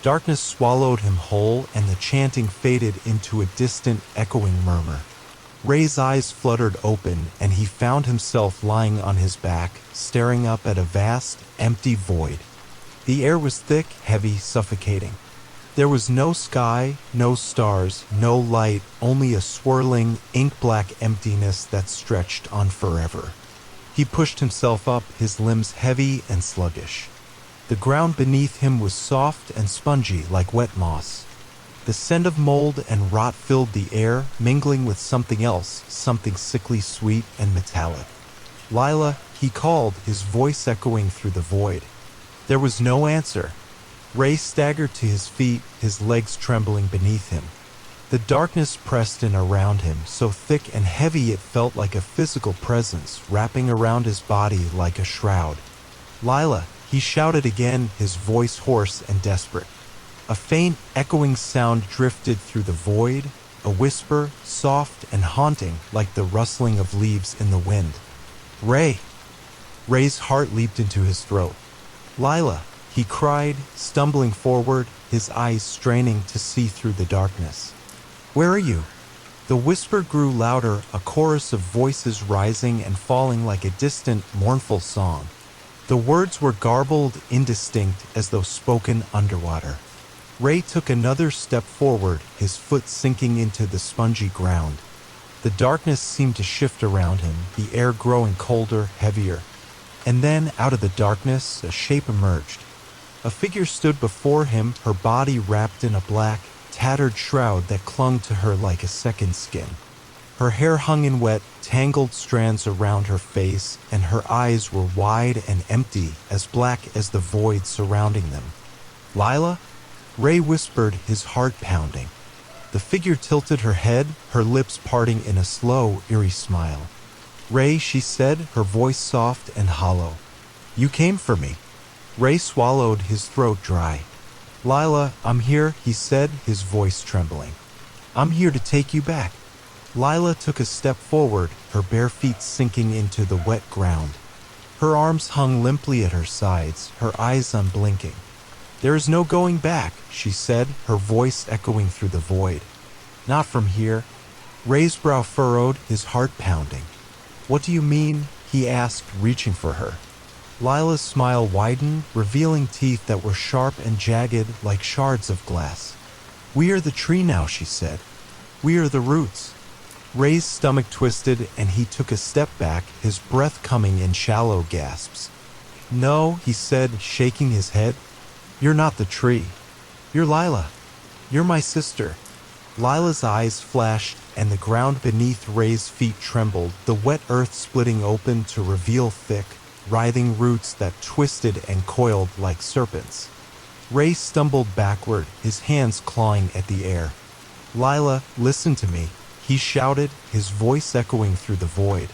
Darkness swallowed him whole, and the chanting faded into a distant, echoing murmur. Ray's eyes fluttered open, and he found himself lying on his back, staring up at a vast, empty void. The air was thick, heavy, suffocating. There was no sky, no stars, no light, only a swirling, ink-black emptiness that stretched on forever. He pushed himself up, his limbs heavy and sluggish. The ground beneath him was soft and spongy like wet moss. The scent of mold and rot filled the air, mingling with something else, something sickly sweet and metallic. "Lila," he called, his voice echoing through the void. There was no answer. Ray staggered to his feet, his legs trembling beneath him. The darkness pressed in around him, so thick and heavy it felt like a physical presence, wrapping around his body like a shroud. "Lila," he shouted again, his voice hoarse and desperate. A faint, echoing sound drifted through the void, a whisper, soft and haunting, like the rustling of leaves in the wind. "Ray!" Ray's heart leaped into his throat. "Lila!" he cried, stumbling forward, his eyes straining to see through the darkness. "Where are you?" The whisper grew louder, a chorus of voices rising and falling like a distant, mournful song. The words were garbled, indistinct, as though spoken underwater. Ray took another step forward, his foot sinking into the spongy ground. The darkness seemed to shift around him, the air growing colder, heavier. And then, out of the darkness, a shape emerged. A figure stood before him, her body wrapped in a black, tattered shroud that clung to her like a second skin. Her hair hung in wet, tangled strands around her face, and her eyes were wide and empty, as black as the void surrounding them. "Lila?" Ray whispered, his heart pounding. The figure tilted her head, her lips parting in a slow, eerie smile. "Ray," she said, her voice soft and hollow. "You came for me." Ray swallowed, his throat dry. "Lila, I'm here," he said, his voice trembling. "I'm here to take you back." Lila took a step forward, her bare feet sinking into the wet ground. Her arms hung limply at her sides, her eyes unblinking. "There is no going back," she said, her voice echoing through the void. "Not from here." Ray's brow furrowed, his heart pounding. "What do you mean?" he asked, reaching for her. Lila's smile widened, revealing teeth that were sharp and jagged like shards of glass. "We are the tree now," she said. "We are the roots." Ray's stomach twisted, and he took a step back, his breath coming in shallow gasps. "No," he said, shaking his head. "You're not the tree. You're Lila. You're my sister." Lila's eyes flashed, and the ground beneath Ray's feet trembled, the wet earth splitting open to reveal thick, writhing roots that twisted and coiled like serpents. Ray stumbled backward, his hands clawing at the air. "Lila, listen to me," he shouted, his voice echoing through the void.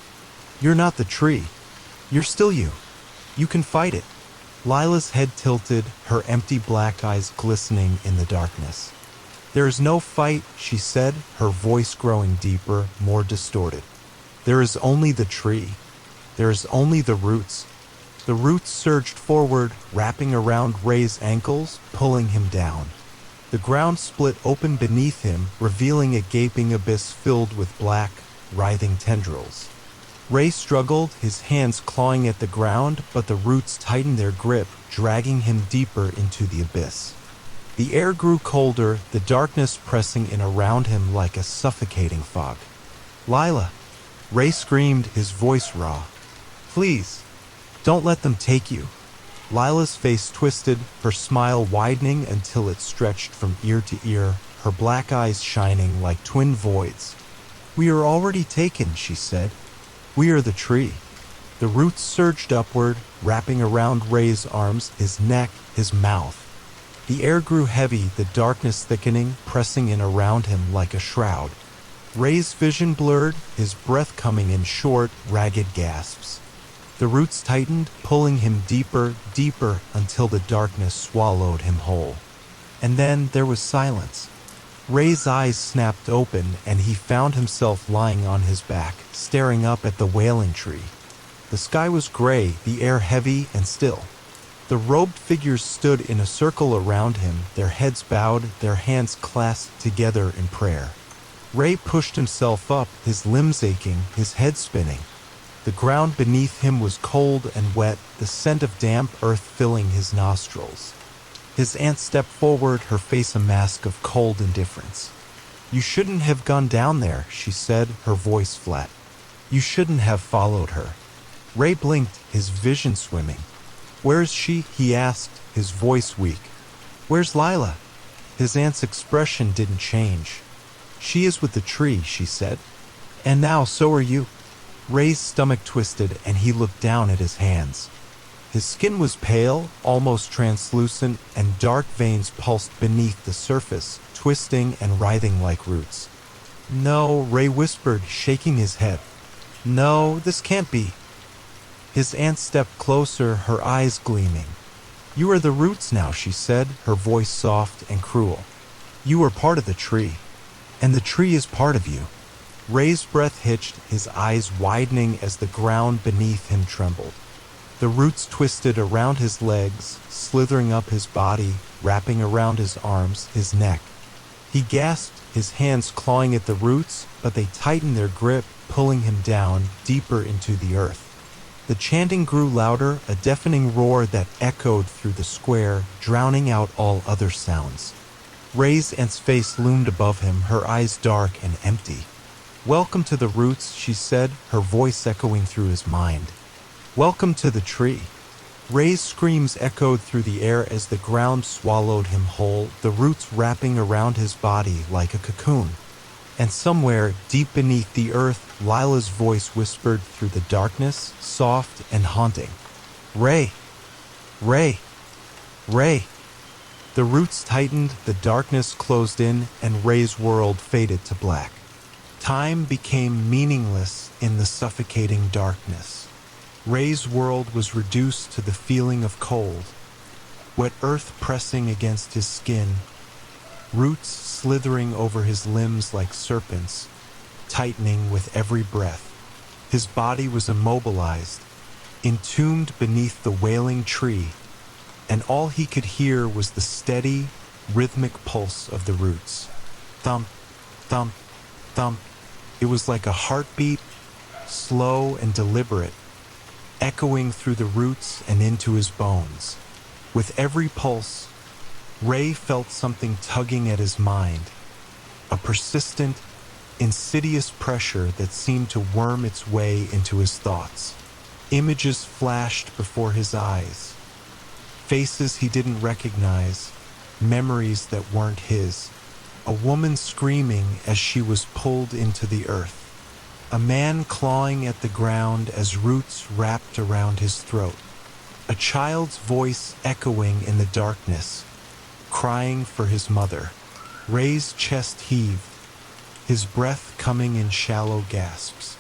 "You're not the tree. You're still you. You can fight it." Lila's head tilted, her empty black eyes glistening in the darkness. "There is no fight," she said, her voice growing deeper, more distorted. "There is only the tree. There is only the roots." The roots surged forward, wrapping around Ray's ankles, pulling him down. The ground split open beneath him, revealing a gaping abyss filled with black, writhing tendrils. Ray struggled, his hands clawing at the ground, but the roots tightened their grip, dragging him deeper into the abyss. The air grew colder, the darkness pressing in around him like a suffocating fog. "Lila!" Ray screamed, his voice raw. "Please, don't let them take you." Lila's face twisted, her smile widening until it stretched from ear to ear, her black eyes shining like twin voids. "We are already taken," she said. "We are the tree." The roots surged upward, wrapping around Ray's arms, his neck, his mouth. The air grew heavy, the darkness thickening, pressing in around him like a shroud. Ray's vision blurred, his breath coming in short, ragged gasps. The roots tightened, pulling him deeper, deeper, until the darkness swallowed him whole. And then there was silence. Ray's eyes snapped open, and he found himself lying on his back, staring up at the Wailing Tree. The sky was gray, the air heavy and still. The robed figures stood in a circle around him, their heads bowed, their hands clasped together in prayer. Ray pushed himself up, his limbs aching, his head spinning. The ground beneath him was cold and wet, the scent of damp earth filling his nostrils. His aunt stepped forward, her face a mask of cold indifference. "You shouldn't have gone down there," she said, her voice flat. "You shouldn't have followed her." Ray blinked, his vision swimming. "Where's she?" he asked, his voice weak. "Where's Lila?" His aunt's expression didn't change. "She is with the tree," she said. "And now so are you." Ray's stomach twisted, and he looked down at his hands. His skin was pale, almost translucent, and dark veins pulsed beneath the surface, twisting and writhing like roots. "No," Ray whispered, shaking his head. "No, this can't be." His aunt stepped closer, her eyes gleaming. "You are the roots now," she said, her voice soft and cruel. "You are part of the tree, and the tree is part of you." Ray's breath hitched, his eyes widening as the ground beneath him trembled. The roots twisted around his legs, slithering up his body, wrapping around his arms, his neck. He gasped, his hands clawing at the roots, but they tightened their grip, pulling him down, deeper into the earth. The chanting grew louder, a deafening roar that echoed through the square, drowning out all other sounds. Ray's aunt's face loomed above him, her eyes dark and empty. "Welcome to the roots," she said, her voice echoing through his mind. "Welcome to the tree." Ray's screams echoed through the air as the ground swallowed him whole, the roots wrapping around his body like a cocoon. And somewhere, deep beneath the earth, Lila's voice whispered through the darkness, soft and haunting. "Ray! Ray! Ray!" The roots tightened, the darkness closed in, and Ray's world faded to black. Time became meaningless in the suffocating darkness. Ray's world was reduced to the feeling of cold, wet earth pressing against his skin, roots slithering over his limbs like serpents, tightening with every breath. His body was immobilized, entombed beneath the Wailing Tree, and all he could hear was the steady, rhythmic pulse of the roots. Thump, thump, thump. It was like a heartbeat, slow and deliberate, echoing through the roots and into his bones. With every pulse, Ray felt something tugging at his mind, a persistent, insidious pressure that seemed to worm its way into his thoughts. Images flashed before his eyes, faces he didn't recognize, memories that weren't his. A woman screaming as she was pulled into the earth. A man clawing at the ground as roots wrapped around his throat. A child's voice echoing in the darkness, crying for his mother. Ray's chest heaved, his breath coming in shallow gasps.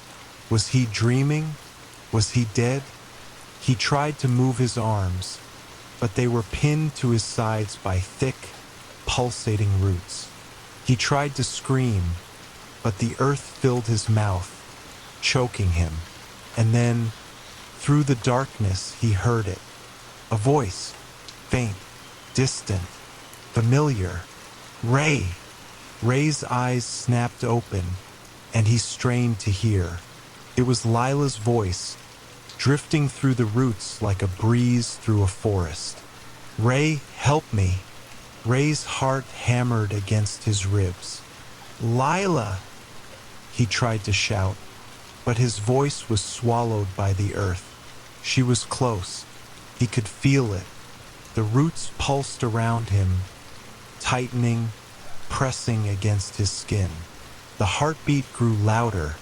Was he dreaming? Was he dead? He tried to move his arms, but they were pinned to his sides by thick, pulsating roots. He tried to scream, but the earth filled his mouth, choking him. And then, through the darkness, he heard it. A voice, faint, distant, familiar. Ray! Ray's eyes snapped open, and he strained to hear. It was Lila's voice, drifting through the roots like a breeze through a forest. Ray, help me! Ray's heart hammered against his ribs. Lila! He tried to shout, but his voice was swallowed by the earth. She was close. He could feel it. The roots pulsed around him, tightening, pressing against his skin. The heartbeat grew louder,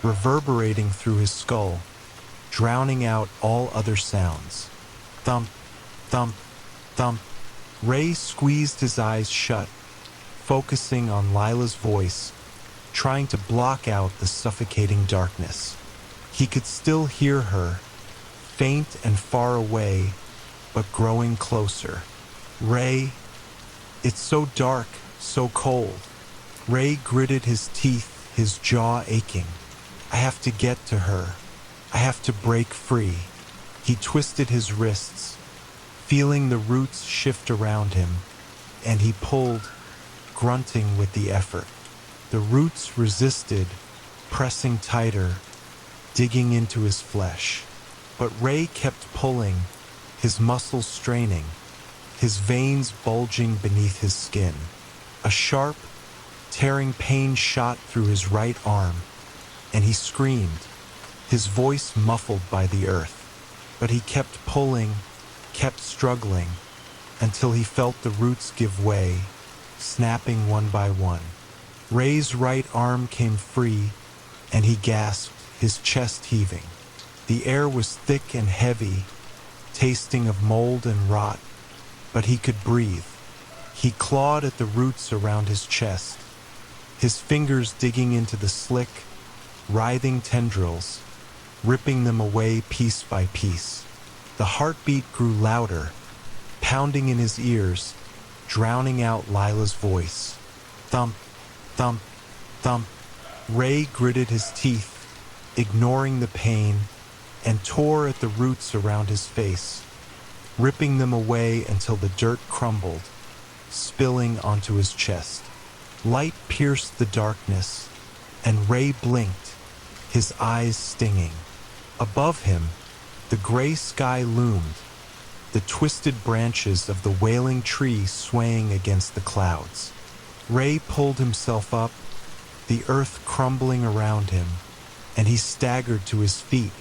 reverberating through his skull, drowning out all other sounds. Thump, thump, thump. Ray squeezed his eyes shut, focusing on Lila's voice, trying to block out the suffocating darkness. He could still hear her, faint and far away, but growing closer. Ray, it's so dark, so cold. Ray gritted his teeth, his jaw aching. I have to get to her. I have to break free. He twisted his wrists, feeling the roots shift around him, and he pulled, grunting with the effort. The roots resisted, pressing tighter, digging into his flesh. But Ray kept pulling, his muscles straining, his veins bulging beneath his skin. A sharp, tearing pain shot through his right arm, and he screamed, his voice muffled by the earth. But he kept pulling, kept struggling, until he felt the roots give way, snapping one by one. Ray's right arm came free, and he gasped, his chest heaving. The air was thick and heavy, tasting of mold and rot, but he could breathe. He clawed at the roots around his chest, his fingers digging into the slick, writhing tendrils, ripping them away piece by piece. The heartbeat grew louder, pounding in his ears, drowning out Lila's voice. Thump, thump, thump. Ray gritted his teeth, ignoring the pain, and tore at the roots around his face, ripping them away until the dirt crumbled, spilling onto his chest. Light pierced the darkness, and Ray blinked, his eyes stinging. Above him, the gray sky loomed, the twisted branches of the Wailing Tree swaying against the clouds. Ray pulled himself up, the earth crumbling around him, and he staggered to his feet,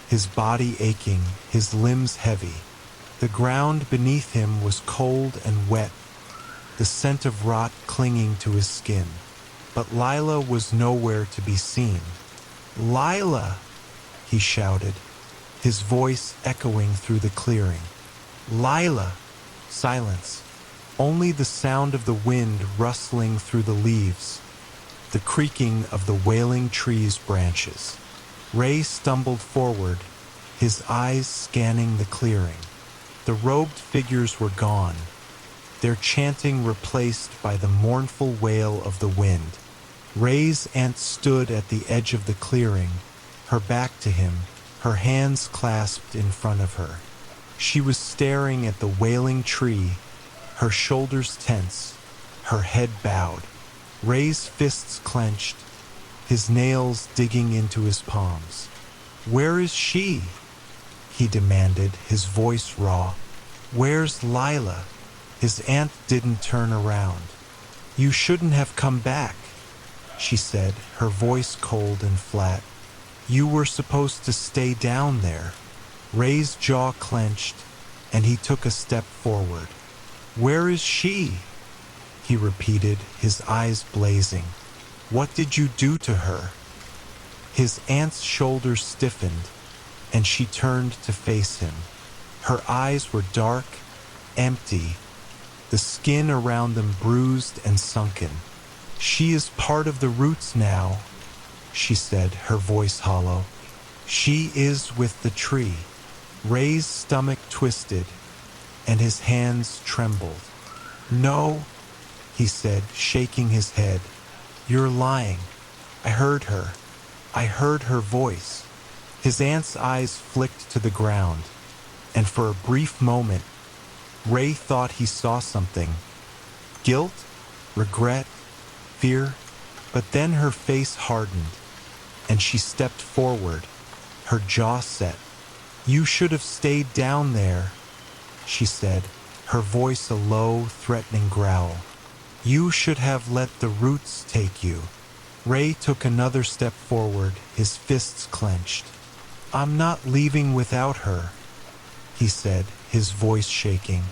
his body aching, his limbs heavy. The ground beneath him was cold and wet, the scent of rot clinging to his skin. But Lila was nowhere to be seen. Lila! He shouted, his voice echoing through the clearing. Lila! Silence. Only the sound of the wind rustling through the leaves, the creaking of the Wailing Tree's branches. Ray stumbled forward, his eyes scanning the clearing. The robed figures were gone, their chanting replaced by the mournful wail of the wind. Ray's aunt stood at the edge of the clearing, her back to him, her hands clasped in front of her. She was staring at the Wailing Tree, her shoulders tense, her head bowed. Ray's fists clenched, his nails digging into his palms. Where is she? He demanded, his voice raw. Where's Lila? His aunt didn't turn around. You shouldn't have come back, she said, her voice cold and flat. You were supposed to stay down there. Ray's jaw clenched, and he took a step forward. Where is she? He repeated, his eyes blazing. What did you do to her? His aunt's shoulders stiffened, and she turned to face him. Her eyes were dark, empty, the skin around them bruised and sunken. She is part of the roots now, she said, her voice hollow. She is with the tree. Ray's stomach twisted, and his hands trembled. No, he said, shaking his head. You're lying. I heard her. I heard her voice. His aunt's eyes flicked to the ground, and for a brief moment, Ray thought he saw something. Guilt? regret, fear, but then her face hardened, and she stepped forward, her jaw set. "You should have stayed down there," she said, her voice a low, threatening growl. "You should have let the roots take you." Ray took another step forward, his fists clenched. "I'm not leaving without her," he said, his voice shaking.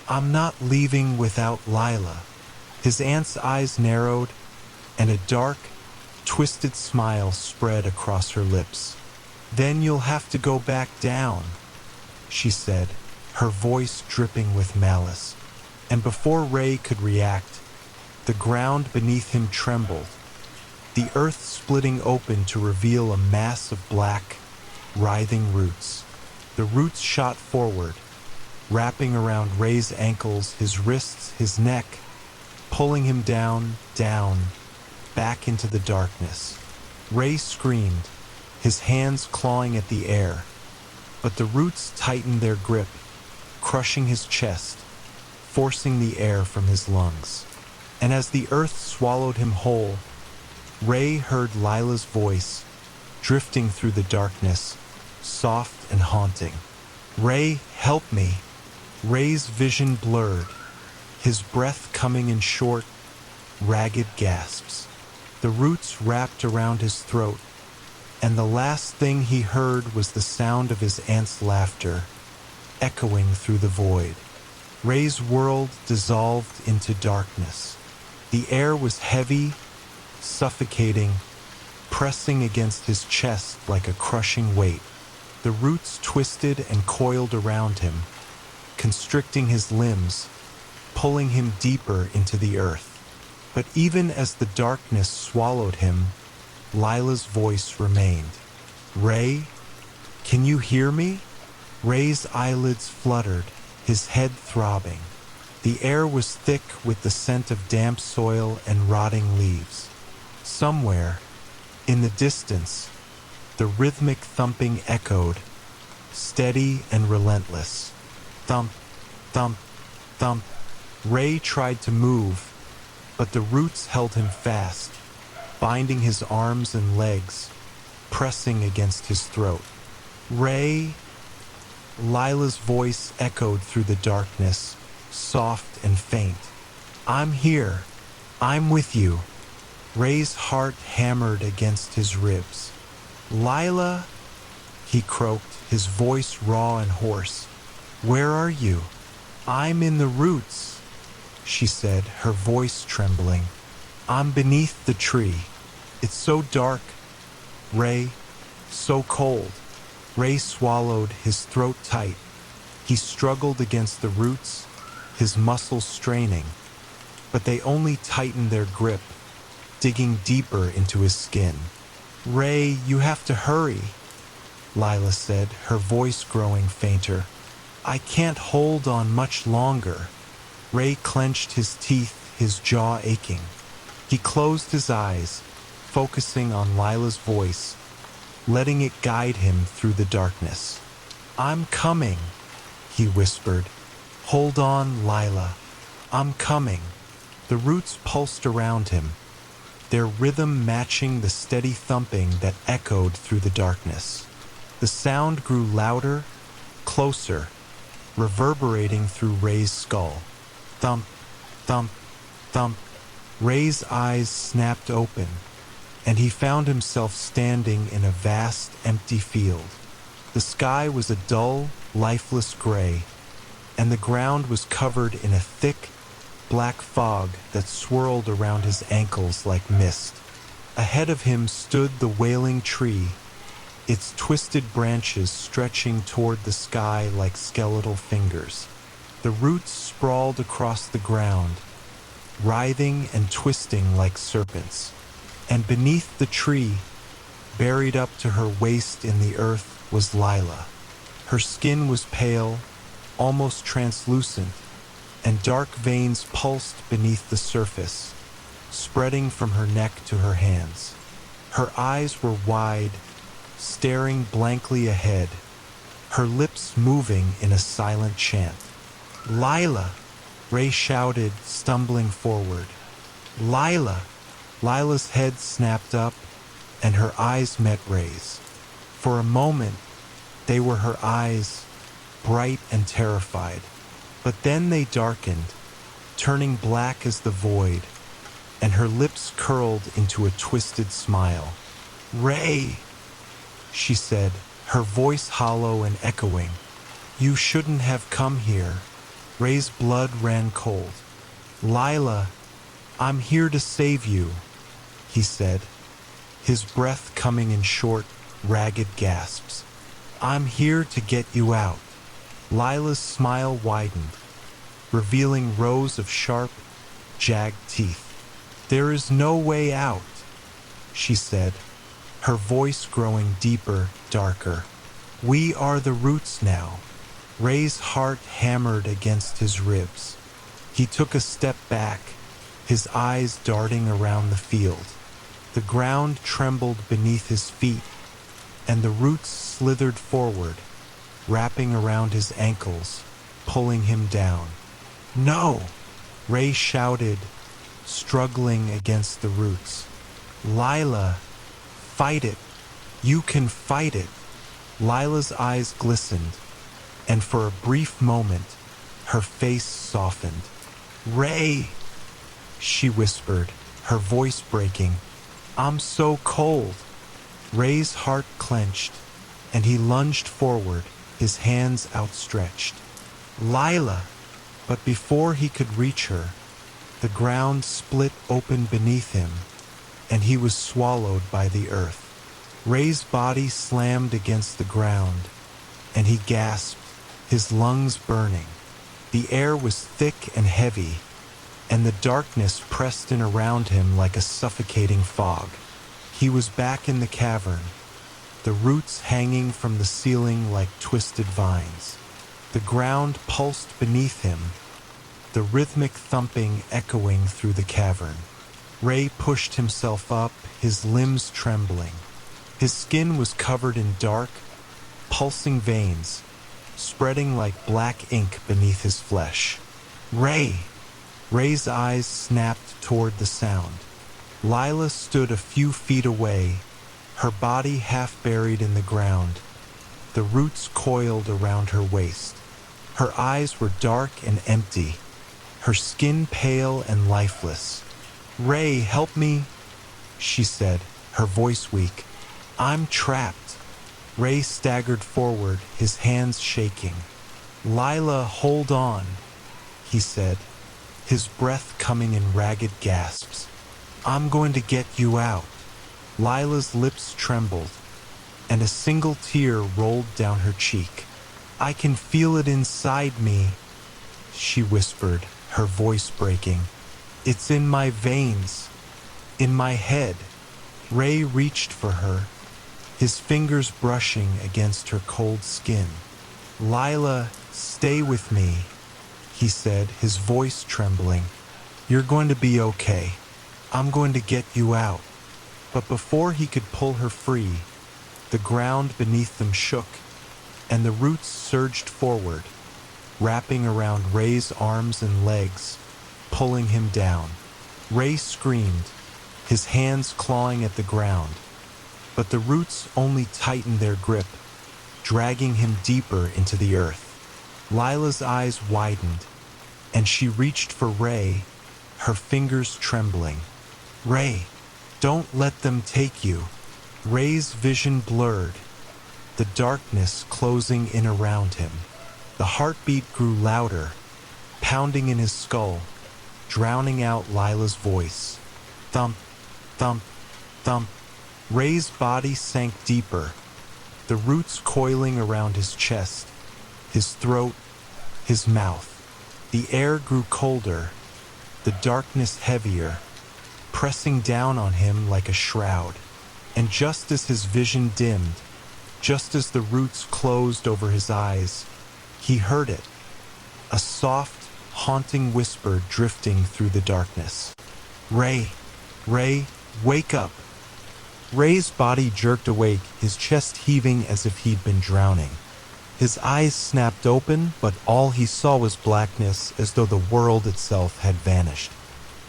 "I'm not leaving without Lila." His aunt's eyes narrowed, and a dark, twisted smile spread across her lips. "Then you'll have to go back down," she said, her voice dripping with malice. And before Ray could react, the ground beneath him trembled, the earth splitting open to reveal a mass of black, writhing roots. The roots shot forward, wrapping around Ray's ankles, his wrists, his neck, pulling him down, back into the darkness. Ray screamed, his hands clawing at the air, but the roots tightened their grip, crushing his chest, forcing the air from his lungs. And as the earth swallowed him whole, Ray heard Lila's voice, drifting through the darkness, soft and haunting. "Ray, help me." Ray's vision blurred, his breath coming in short, ragged gasps. The roots wrapped around his throat, and the last thing he heard was the sound of his aunt's laughter, echoing through the void. Ray's world dissolved into darkness. The air was heavy, suffocating, pressing against his chest like a crushing weight. The roots twisted and coiled around him, constricting his limbs, pulling him deeper into the earth. But even as the darkness swallowed him, Lila's voice remained. "Ray, can you hear me?" Ray's eyelids fluttered, his head throbbing. The air was thick with the scent of damp soil and rotting leaves. Somewhere, in the distance, the rhythmic thumping echoed, steady and relentless. Thump, thump, thump. Ray tried to move, but the roots held him fast, binding his arms and legs, pressing against his throat. "Ray," Lila's voice echoed through the darkness, soft and faint. "I'm here. I'm with you." Ray's heart hammered against his ribs. "Lila," he croaked, his voice raw and hoarse. "Where are you?" "I'm in the roots," she said, her voice trembling. "I'm beneath the tree. It's so dark, Ray, so cold." Ray swallowed, his throat tight. He struggled against the roots, his muscles straining, but they only tightened their grip, digging deeper into his skin. "Ray, you have to hurry," Lila said, her voice growing fainter. "I can't hold on much longer." Ray clenched his teeth, his jaw aching. He closed his eyes, focusing on Lila's voice, letting it guide him through the darkness. "I'm coming," he whispered. "Hold on, Lila. I'm coming." The roots pulsed around him, their rhythm matching the steady thumping that echoed through the darkness. The sound grew louder, closer, reverberating through Ray's skull. Thump, thump, thump. Ray's eyes snapped open, and he found himself standing in a vast, empty field. The sky was a dull, lifeless gray, and the ground was covered in a thick, black fog that swirled around his ankles like mist. Ahead of him stood the Wailing Tree, its twisted branches stretching toward the sky like skeletal fingers. The roots sprawled across the ground, writhing and twisting like serpents. And beneath the tree, buried up to her waist in the earth, was Lila. Her skin was pale, almost translucent, and dark veins pulsed beneath the surface, spreading from her neck to her hands. Her eyes were wide, staring blankly ahead, her lips moving in a silent chant. "Lila!" Ray shouted, stumbling forward. Lila! Lila's head snapped up, and her eyes met Ray's. For a moment, they were her eyes, bright and terrified. But then they darkened, turning black as the void, and her lips curled into a twisted smile. "Ray," she said, her voice hollow and echoing. "You shouldn't have come here." Ray's blood ran cold. "Lila, I'm here to save you," he said, his breath coming in short, ragged gasps. "I'm here to get you out." Lila's smile widened, revealing rows of sharp, jagged teeth. "There is no way out," she said, her voice growing deeper, darker. "We are the roots now." Ray's heart hammered against his ribs. He took a step back, his eyes darting around the field. The ground trembled beneath his feet, and the roots slithered forward, wrapping around his ankles, pulling him down. "No!" Ray shouted, struggling against the roots. "Lila, fight it! You can fight it!" Lila's eyes glistened, and for a brief moment, her face softened. "Ray," she whispered, her voice breaking. "I'm so cold." Ray's heart clenched, and he lunged forward, his hands outstretched. "Lila!" But before he could reach her, the ground split open beneath him, and he was swallowed by the earth. Ray's body slammed against the ground, and he gasped, his lungs burning. The air was thick and heavy, and the darkness pressed in around him like a suffocating fog. He was back in the cavern, the roots hanging from the ceiling like twisted vines. The ground pulsed beneath him, the rhythmic thumping echoing through the cavern. Ray pushed himself up, his limbs trembling. His skin was covered in dark, pulsing veins, spreading like black ink beneath his flesh. "Ray!" Ray's eyes snapped toward the sound. Lila stood a few feet away, her body half buried in the ground, the roots coiled around her waist. Her eyes were dark and empty, her skin pale and lifeless. "Ray, help me," she said, her voice weak. "I'm trapped." Ray staggered forward, his hands shaking. "Lila, hold on," he said, his breath coming in ragged gasps. "I'm going to get you out." Lila's lips trembled, and a single tear rolled down her cheek. "I can feel it inside me," she whispered, her voice breaking. "It's in my veins, in my head." Ray reached for her, his fingers brushing against her cold skin. "Lila, stay with me," he said, his voice trembling. "You're going to be okay. I'm going to get you out." But before he could pull her free, the ground beneath them shook, and the roots surged forward, wrapping around Ray's arms and legs, pulling him down. Ray screamed, his hands clawing at the ground, but the roots only tightened their grip, dragging him deeper into the earth. Lila's eyes widened, and she reached for Ray, her fingers trembling. "Ray, don't let them take you." Ray's vision blurred, the darkness closing in around him. The heartbeat grew louder, pounding in his skull, drowning out Lila's voice. Thump, thump, thump. Ray's body sank deeper, the roots coiling around his chest, his throat, his mouth. The air grew colder, the darkness heavier, pressing down on him like a shroud. And just as his vision dimmed, just as the roots closed over his eyes, he heard it, a soft, haunting whisper drifting through the darkness. "Ray, Ray, wake up." Ray's body jerked awake, his chest heaving as if he'd been drowning. His eyes snapped open, but all he saw was blackness, as though the world itself had vanished.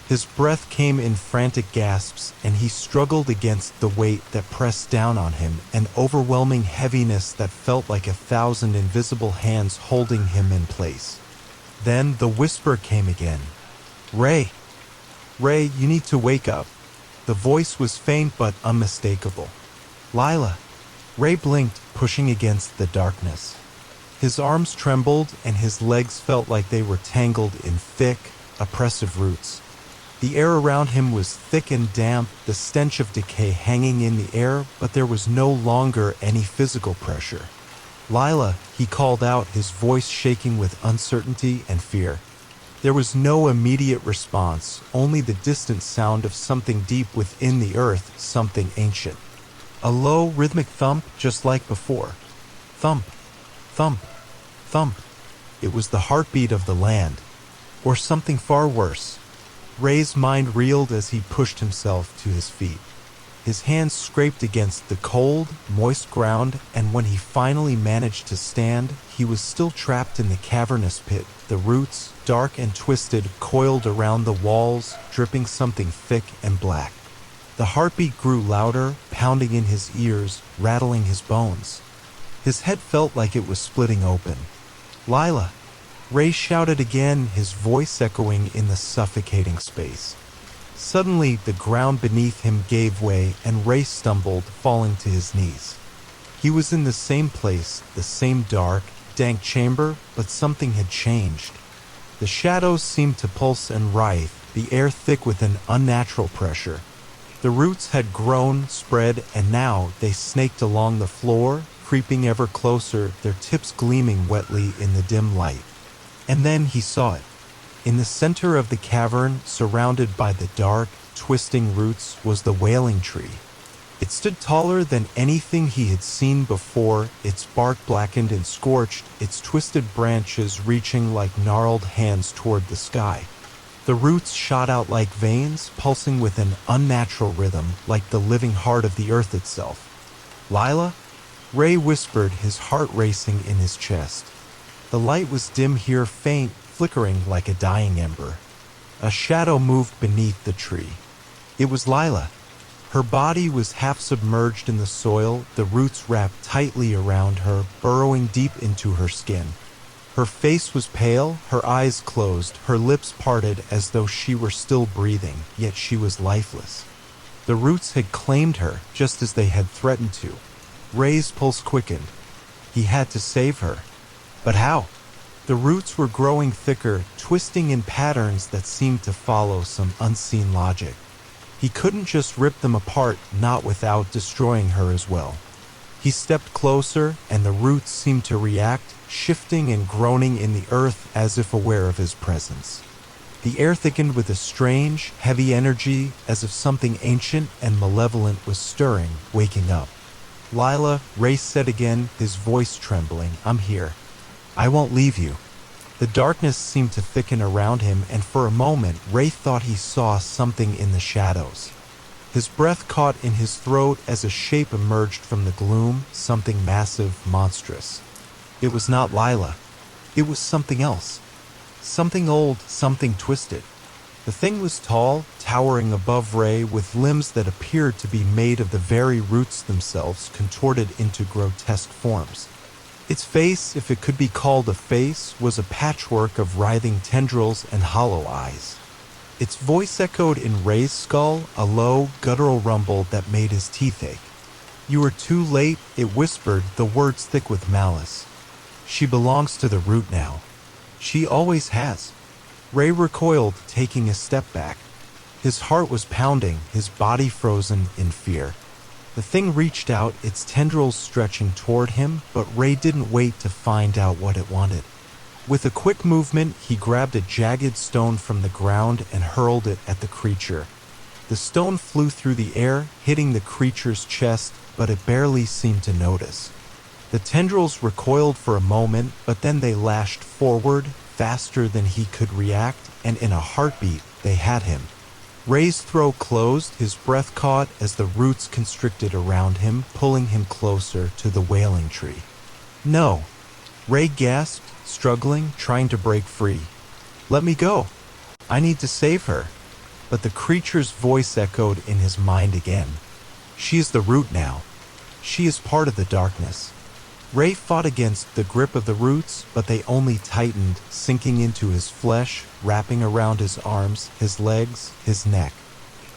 His breath came in frantic gasps, and he struggled against the weight that pressed down on him, an overwhelming heaviness that felt like 1,000 invisible hands holding him in place. Then the whisper came again. "Ray! Ray, you need to wake up." The voice was faint but unmistakable. "Lila!" Ray blinked, pushing against the darkness. His arms trembled, and his legs felt like they were tangled in thick, oppressive roots. The air around him was thick and damp, the stench of decay hanging in the air, but there was no longer any physical pressure. "Lila," he called out, his voice shaking with uncertainty and fear. There was no immediate response, only the distant sound of something deep within the earth, something ancient. A low, rhythmic thump, just like before. Thump, thump, thump. It was the heartbeat of the land. Or something far worse. Ray's mind reeled as he pushed himself to his feet. His hands scraped against the cold, moist ground, and when he finally managed to stand, he was still trapped in the cavernous pit, the roots, dark and twisted, coiled around the walls, dripping something thick and black. The heartbeat grew louder, pounding in his ears, rattling his bones. His head felt like it was splitting open. "Lila!" Ray shouted again, his voice echoing in the suffocating space. Suddenly, the ground beneath him gave way, and Ray stumbled, falling to his knees. He was in the same place, the same dark, dank chamber, but something had changed. The shadows seemed to pulse and writhe, the air thick with an unnatural pressure. The roots had grown, spread, and now they snaked along the floor, creeping ever closer, their tips gleaming wetly in the dim light. And then he saw it. In the center of the cavern, surrounded by the dark, twisting roots, was the Wailing Tree. It stood taller than anything he had seen before, its bark blackened and scorched, its twisted branches reaching like gnarled hands toward the sky. The roots shot out like veins, pulsing with an unnatural rhythm, like the living heart of the earth itself. "Lila?" Ray whispered, his heart racing in his chest. The light was dim here, faint, flickering like a dying ember. A shadow moved beneath the tree. It was Lila. Her body was half submerged in the soil, the roots wrapped tightly around her, burrowing deep into her skin. Her face was pale, her eyes closed, her lips parted as though she were still breathing, yet she was lifeless. The roots had claimed her, just as they had threatened to. Ray's pulse quickened. He had to save her. But how? The roots were growing thicker, twisting in patterns that seemed to follow some unseen logic. He couldn't just rip them apart, not without destroying her as well. He stepped closer, and the roots seemed to react, shifting and groaning in the earth as if aware of his presence. The air thickened with a strange, heavy energy, as if something ancient and malevolent was stirring, waking up. "Lila," Ray said again, his voice trembling, "I'm here. I won't leave you." The darkness seemed to thicken around him, and for a moment, Ray thought he saw something in the shadows. His breath caught in his throat as a shape emerged from the gloom, something massive, monstrous. It was not Lila. It was something else. Something old, something twisted. The thing was tall, towering above Ray, with limbs that appeared to be made of the very roots themselves, contorted into grotesque forms. Its face, if it could be called a face, was a patchwork of writhing tendrils and hollow eyes. Its voice echoed in Ray's skull, a low, guttural rumble that made his teeth ache. "You are too late," it whispered, the words thick with malice. "She belongs to the root now. She always has." Ray recoiled, taking a step back. His heart was pounding, his body frozen in fear. The thing reached out, its tendrils stretching toward him, but Ray didn't wait to find out what it wanted. With a quick movement, he grabbed a jagged stone from the ground and hurled it at the creature. The stone flew through the air, hitting the creature's chest, but it barely seemed to notice. The tendrils recoiled for a moment, but then they lashed forward, faster than he could react, and in a heartbeat, they had him. Ray's throat closed, his breath caught as the roots constricted around him, pulling him closer to the Wailing Tree. "No!" Ray gasped, struggling, trying to break free. "Let me go. I need to save her." but the creature's voice echoed in his mind again. She is the root now. She is part of the darkness. Ray fought against the grip of the roots, but they only tightened, sinking into his flesh, wrapping around his arms, his legs, his neck.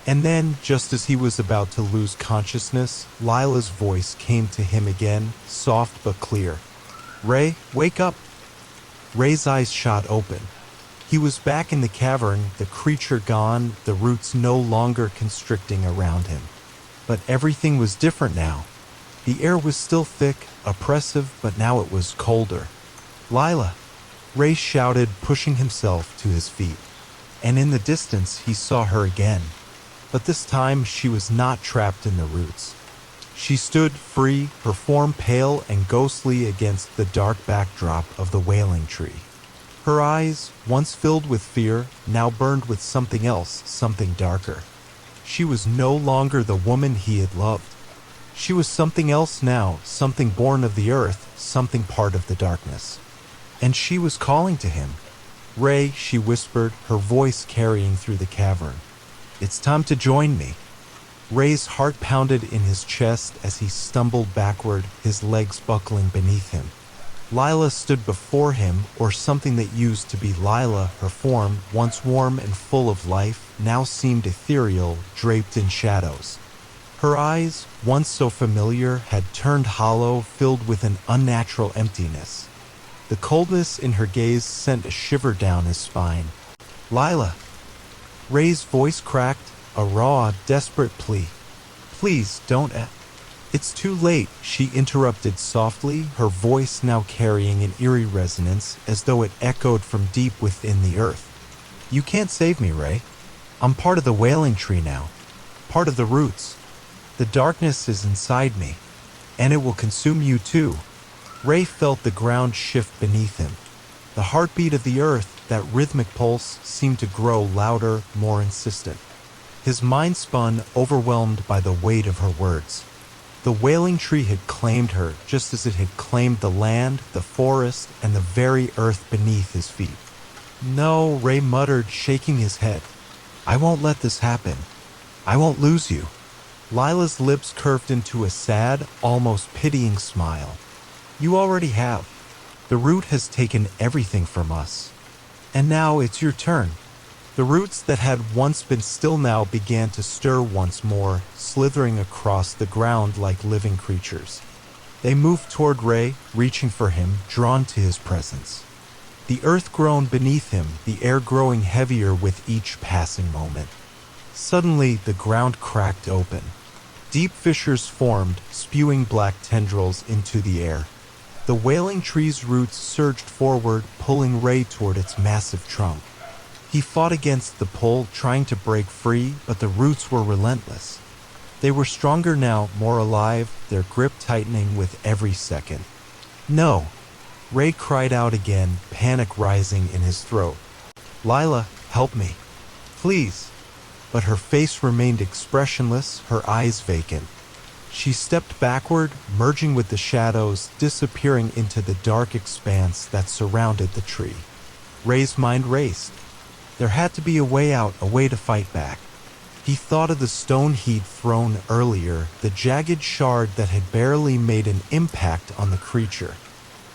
And then, just as he was about to lose consciousness, Lila's voice came to him again, soft but clear. "Ray, wake up!" Ray's eyes shot open. He was back in the cavern, the creature gone, the roots no longer constricting around him. But everything was different now. The air was still thick, oppressive, but now it was colder. "Lila!" Ray shouted, pushing himself to his feet. And in the distance, he saw her again. But this time, she was not trapped in the roots. She stood free, her form pale and ghostly against the dark backdrop of the Wailing Tree. Her eyes, once filled with fear, now burned with something else, something darker. She was no longer the woman he had loved. She was something else now, something born of the earth, something part of the darkness. And she was calling to him. "Ray," she whispered, her voice carrying through the cavern. "It's time to join me." Ray's heart pounded in his chest as he stumbled backward, his legs buckling beneath him. Lila stood before him, or something that used to be Lila, her form, once warm and full of life, now seemed ethereal, draped in shadows. Her eyes, once so familiar, had turned hollow, filled with an unnatural emptiness. The coldness in her gaze sent a shiver down his spine. "Lila!" Ray's voice cracked, a raw, desperate plea. "Please, don't It's too late," she interrupted softly, her voice now carrying an eerie resonance, as though it echoed from deep within the earth. "You can't save me, Ray. I'm part of the Wailing Tree now. Part of the roots. The darkness is inside me, and it will consume you too." Ray felt the ground shift beneath him. The heartbeat of the earth, that rhythmic pulse, seemed to grow louder, more insistent. His mind spun, overwhelmed by the weight of her words. The Wailing Tree had claimed her, just as it had claimed the land, the forest, and the very earth beneath his feet. "No," Ray muttered, shaking his head. "I won't let this happen. I won't lose you." Lila's lips curved into a sad, almost pitying smile. "You already have. The root has taken everything from us. And now it's your turn." The roots that had once been still now began to stir once more, slithering across the ground like living creatures. They moved toward Ray, reaching for him, drawn to his presence. The earth groaned beneath him, the air growing heavier with each passing moment. Suddenly, the ground cracked open. Deep fissures formed, spewing black tendrils into the air. The Wailing Tree's roots surged forward, pulling Ray toward its massive trunk. He fought against the pull, trying to break free, but the roots were relentless. They were stronger now, more alive, their grip tightening with every second. "No!" Ray cried out again, panic rising in his throat. "Lila, help me. Please." But her face remained expressionless, her eyes vacant. She stepped backward, merging with the shadows, disappearing into the dark expanse that surrounded the tree. Ray's mind raced. There had to be a way out, a way to fight back. He thought of the stone he'd thrown earlier, the jagged shard that had barely made an impact on the creature.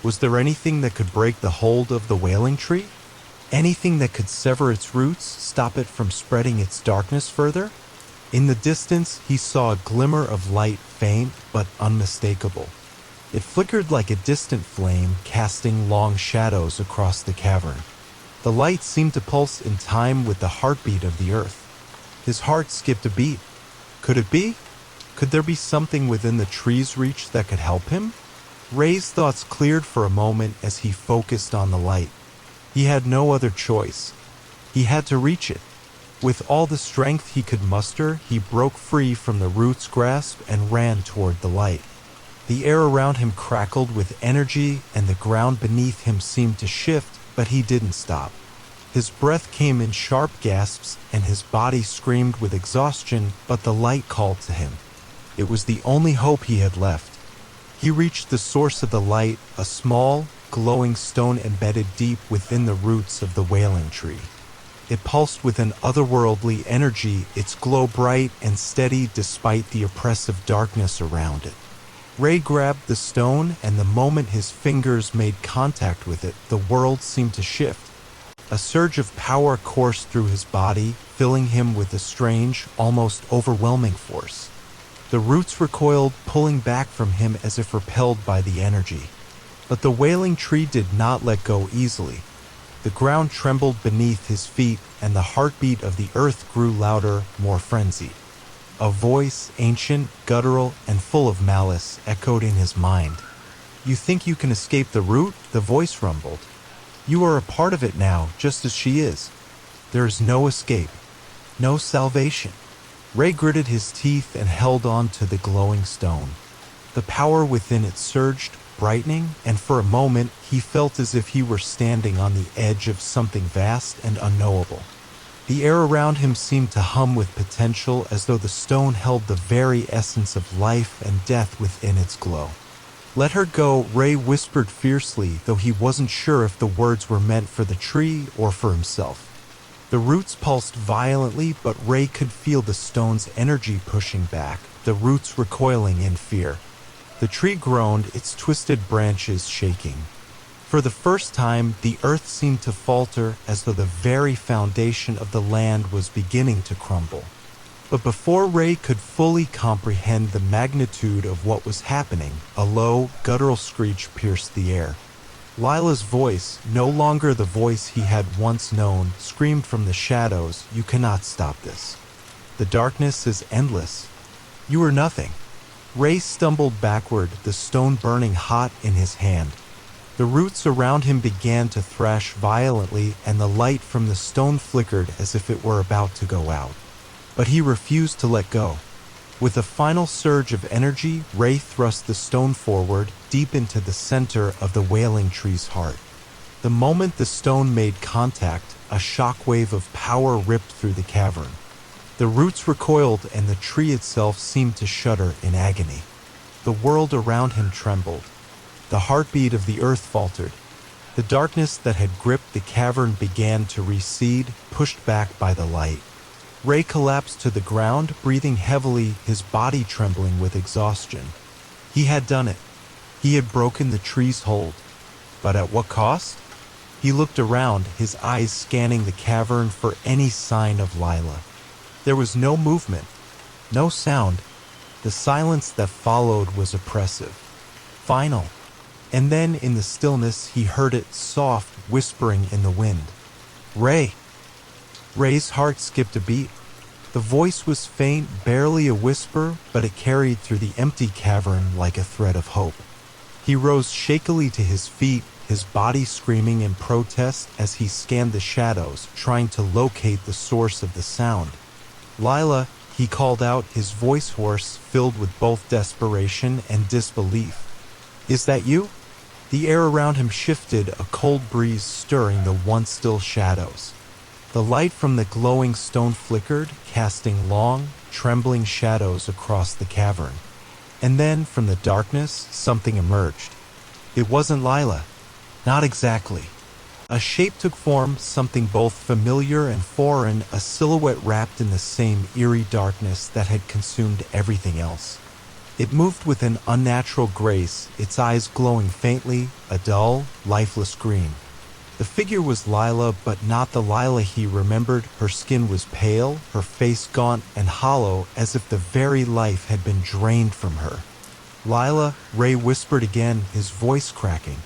Was there anything that could break the hold of the Wailing Tree? Anything that could sever its roots, stop it from spreading its darkness further? In the distance, he saw a glimmer of light, faint but unmistakable. It flickered like a distant flame, casting long shadows across the cavern. The light seemed to pulse in time with the heartbeat of the earth. His heart skipped a beat. Could it be? Could there be something within the tree's reach that could help him? Ray's thoughts cleared for a moment as he focused on the light. He had no other choice. He had to reach it. With all the strength he could muster, he broke free from the root's grasp and ran toward the light. The air around him crackled with energy, and the ground beneath him seemed to shift, but he didn't stop. His breath came in sharp gasps, and his body screamed with exhaustion, but the light called to him. It was the only hope he had left. He reached the source of the light, a small, glowing stone embedded deep within the roots of the Wailing Tree. It pulsed with an otherworldly energy, its glow bright and steady despite the oppressive darkness around it. Ray grabbed the stone, and the moment his fingers made contact with it, the world seemed to shift. A surge of power coursed through his body, filling him with a strange, almost overwhelming force. The roots recoiled, pulling back from him as if repelled by the energy. But the Wailing Tree did not let go easily. The ground trembled beneath his feet, and the heartbeat of the earth grew louder, more frenzied. A voice, ancient, guttural, and full of malice, echoed in his mind. "You think you can escape the root?" the voice rumbled. "You are a part of it now, just as she is. There is no escape, no salvation." Ray gritted his teeth and held on to the glowing stone. The power within it surged, brightening, and for a moment he felt as if he were standing on the edge of something vast and unknowable. The air around him seemed to hum with potential, as though the stone held the very essence of life and death within its glow. "Let her go," Ray whispered fiercely, though he wasn't sure if the words were meant for the tree or for himself. The roots pulsed violently, but Ray could feel the stone's energy pushing back, the roots recoiling in fear. The tree groaned, its twisted branches shaking. For the first time, the earth seemed to falter, as though the very foundation of the land was beginning to crumble. But before Ray could fully comprehend the magnitude of what was happening, a low, guttural screech pierced the air. Lila's voice, no longer the voice he had once known, screamed from the shadows, "You cannot stop this. The darkness is endless. You are nothing." Ray stumbled backward, the stone burning hot in his hand. The roots around him began to thrash violently, and the light from the stone flickered as if it were about to go out. But he refused to let go. With a final surge of energy, Ray thrust the stone forward, deep into the center of the Wailing Tree's heart. The moment the stone made contact, a shockwave of power ripped through the cavern. The roots recoiled, and the tree itself seemed to shudder in agony. The world around him trembled. The heartbeat of the earth faltered. The darkness that had gripped the cavern began to recede, pushed back by the light. Ray collapsed to the ground, breathing heavily, his body trembling with exhaustion. He had done it. He had broken the tree's hold. But at what cost? He looked around, his eyes scanning the cavern for any sign of Lila. There was no movement, no sound. The silence that followed was oppressive, final. And then, in the stillness, he heard it, soft, whispering in the wind. "Ray!" Ray's heart skipped a beat. The voice was faint, barely a whisper, but it carried through the empty cavern like a thread of hope. He rose shakily to his feet, his body screaming in protest as he scanned the shadows, trying to locate the source of the sound. "Lila," he called out, his voice hoarse, filled with both desperation and disbelief. "Is that you?" The air around him shifted, a cold breeze stirring the once still shadows. The light from the glowing stone flickered, casting long, trembling shadows across the cavern. And then, from the darkness, something emerged. It wasn't Lila. Not exactly. A shape took form, something both familiar and foreign, a silhouette wrapped in the same eerie darkness that had consumed everything else. It moved with an unnatural grace, its eyes glowing faintly, a dull, lifeless green. The figure was Lila, but not the Lila he remembered. Her skin was pale, her face gaunt and hollow, as if the very life had been drained from her. "Lila," Ray whispered again, his voice cracking.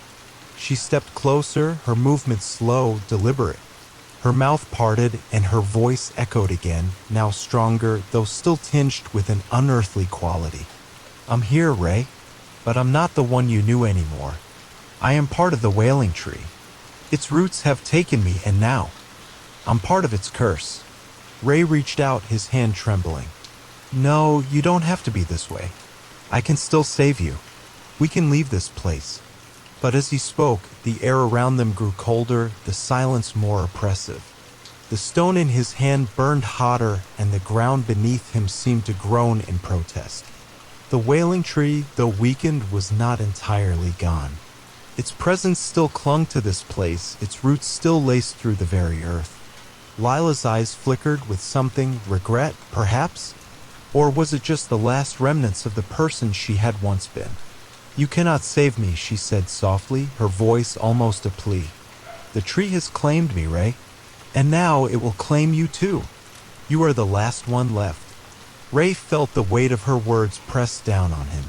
She stepped closer, her movements slow, deliberate. Her mouth parted, and her voice echoed again, now stronger, though still tinged with an unearthly quality. "I'm here, Ray, but I'm not the one you knew anymore. I am part of the Wailing Tree. Its roots have taken me, and now I'm part of its curse." Ray reached out, his hand trembling. "No, you don't have to be this way. I can still save you. We can leave this place." But as he spoke, the air around them grew colder, the silence more oppressive. The stone in his hand burned hotter, and the ground beneath him seemed to groan in protest. The Wailing Tree, though weakened, was not entirely gone. Its presence still clung to this place, its roots still laced through the very earth. Lila's eyes flickered with something, regret, perhaps? Or was it just the last remnants of the person she had once been? You cannot save me, she said softly, her voice almost a plea. The tree has claimed me, Ray. And now it will claim you too. You are the last one left. Ray felt the weight of her words press down on him.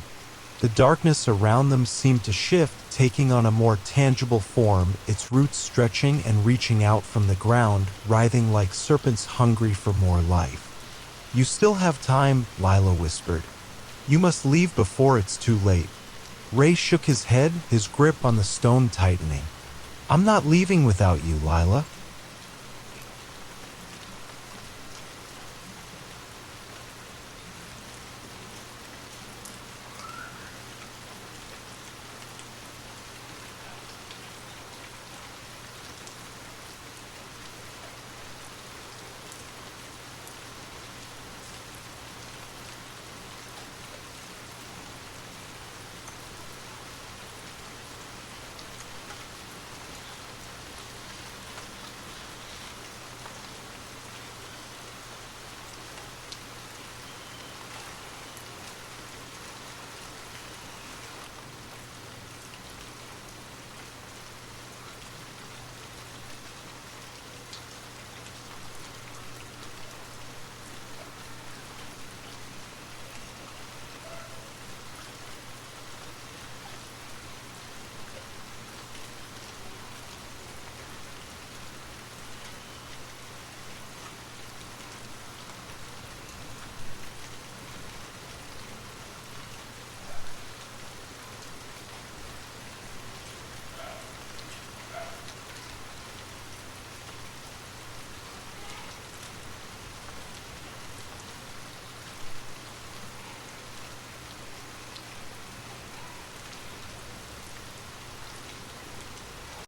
The darkness around them seemed to shift, taking on a more tangible form, its roots stretching and reaching out from the ground, writhing like serpents hungry for more life. You still have time, Lila whispered. You must leave before it's too late. Ray shook his head, his grip on the stone tightening. I'm not leaving without you, Lila.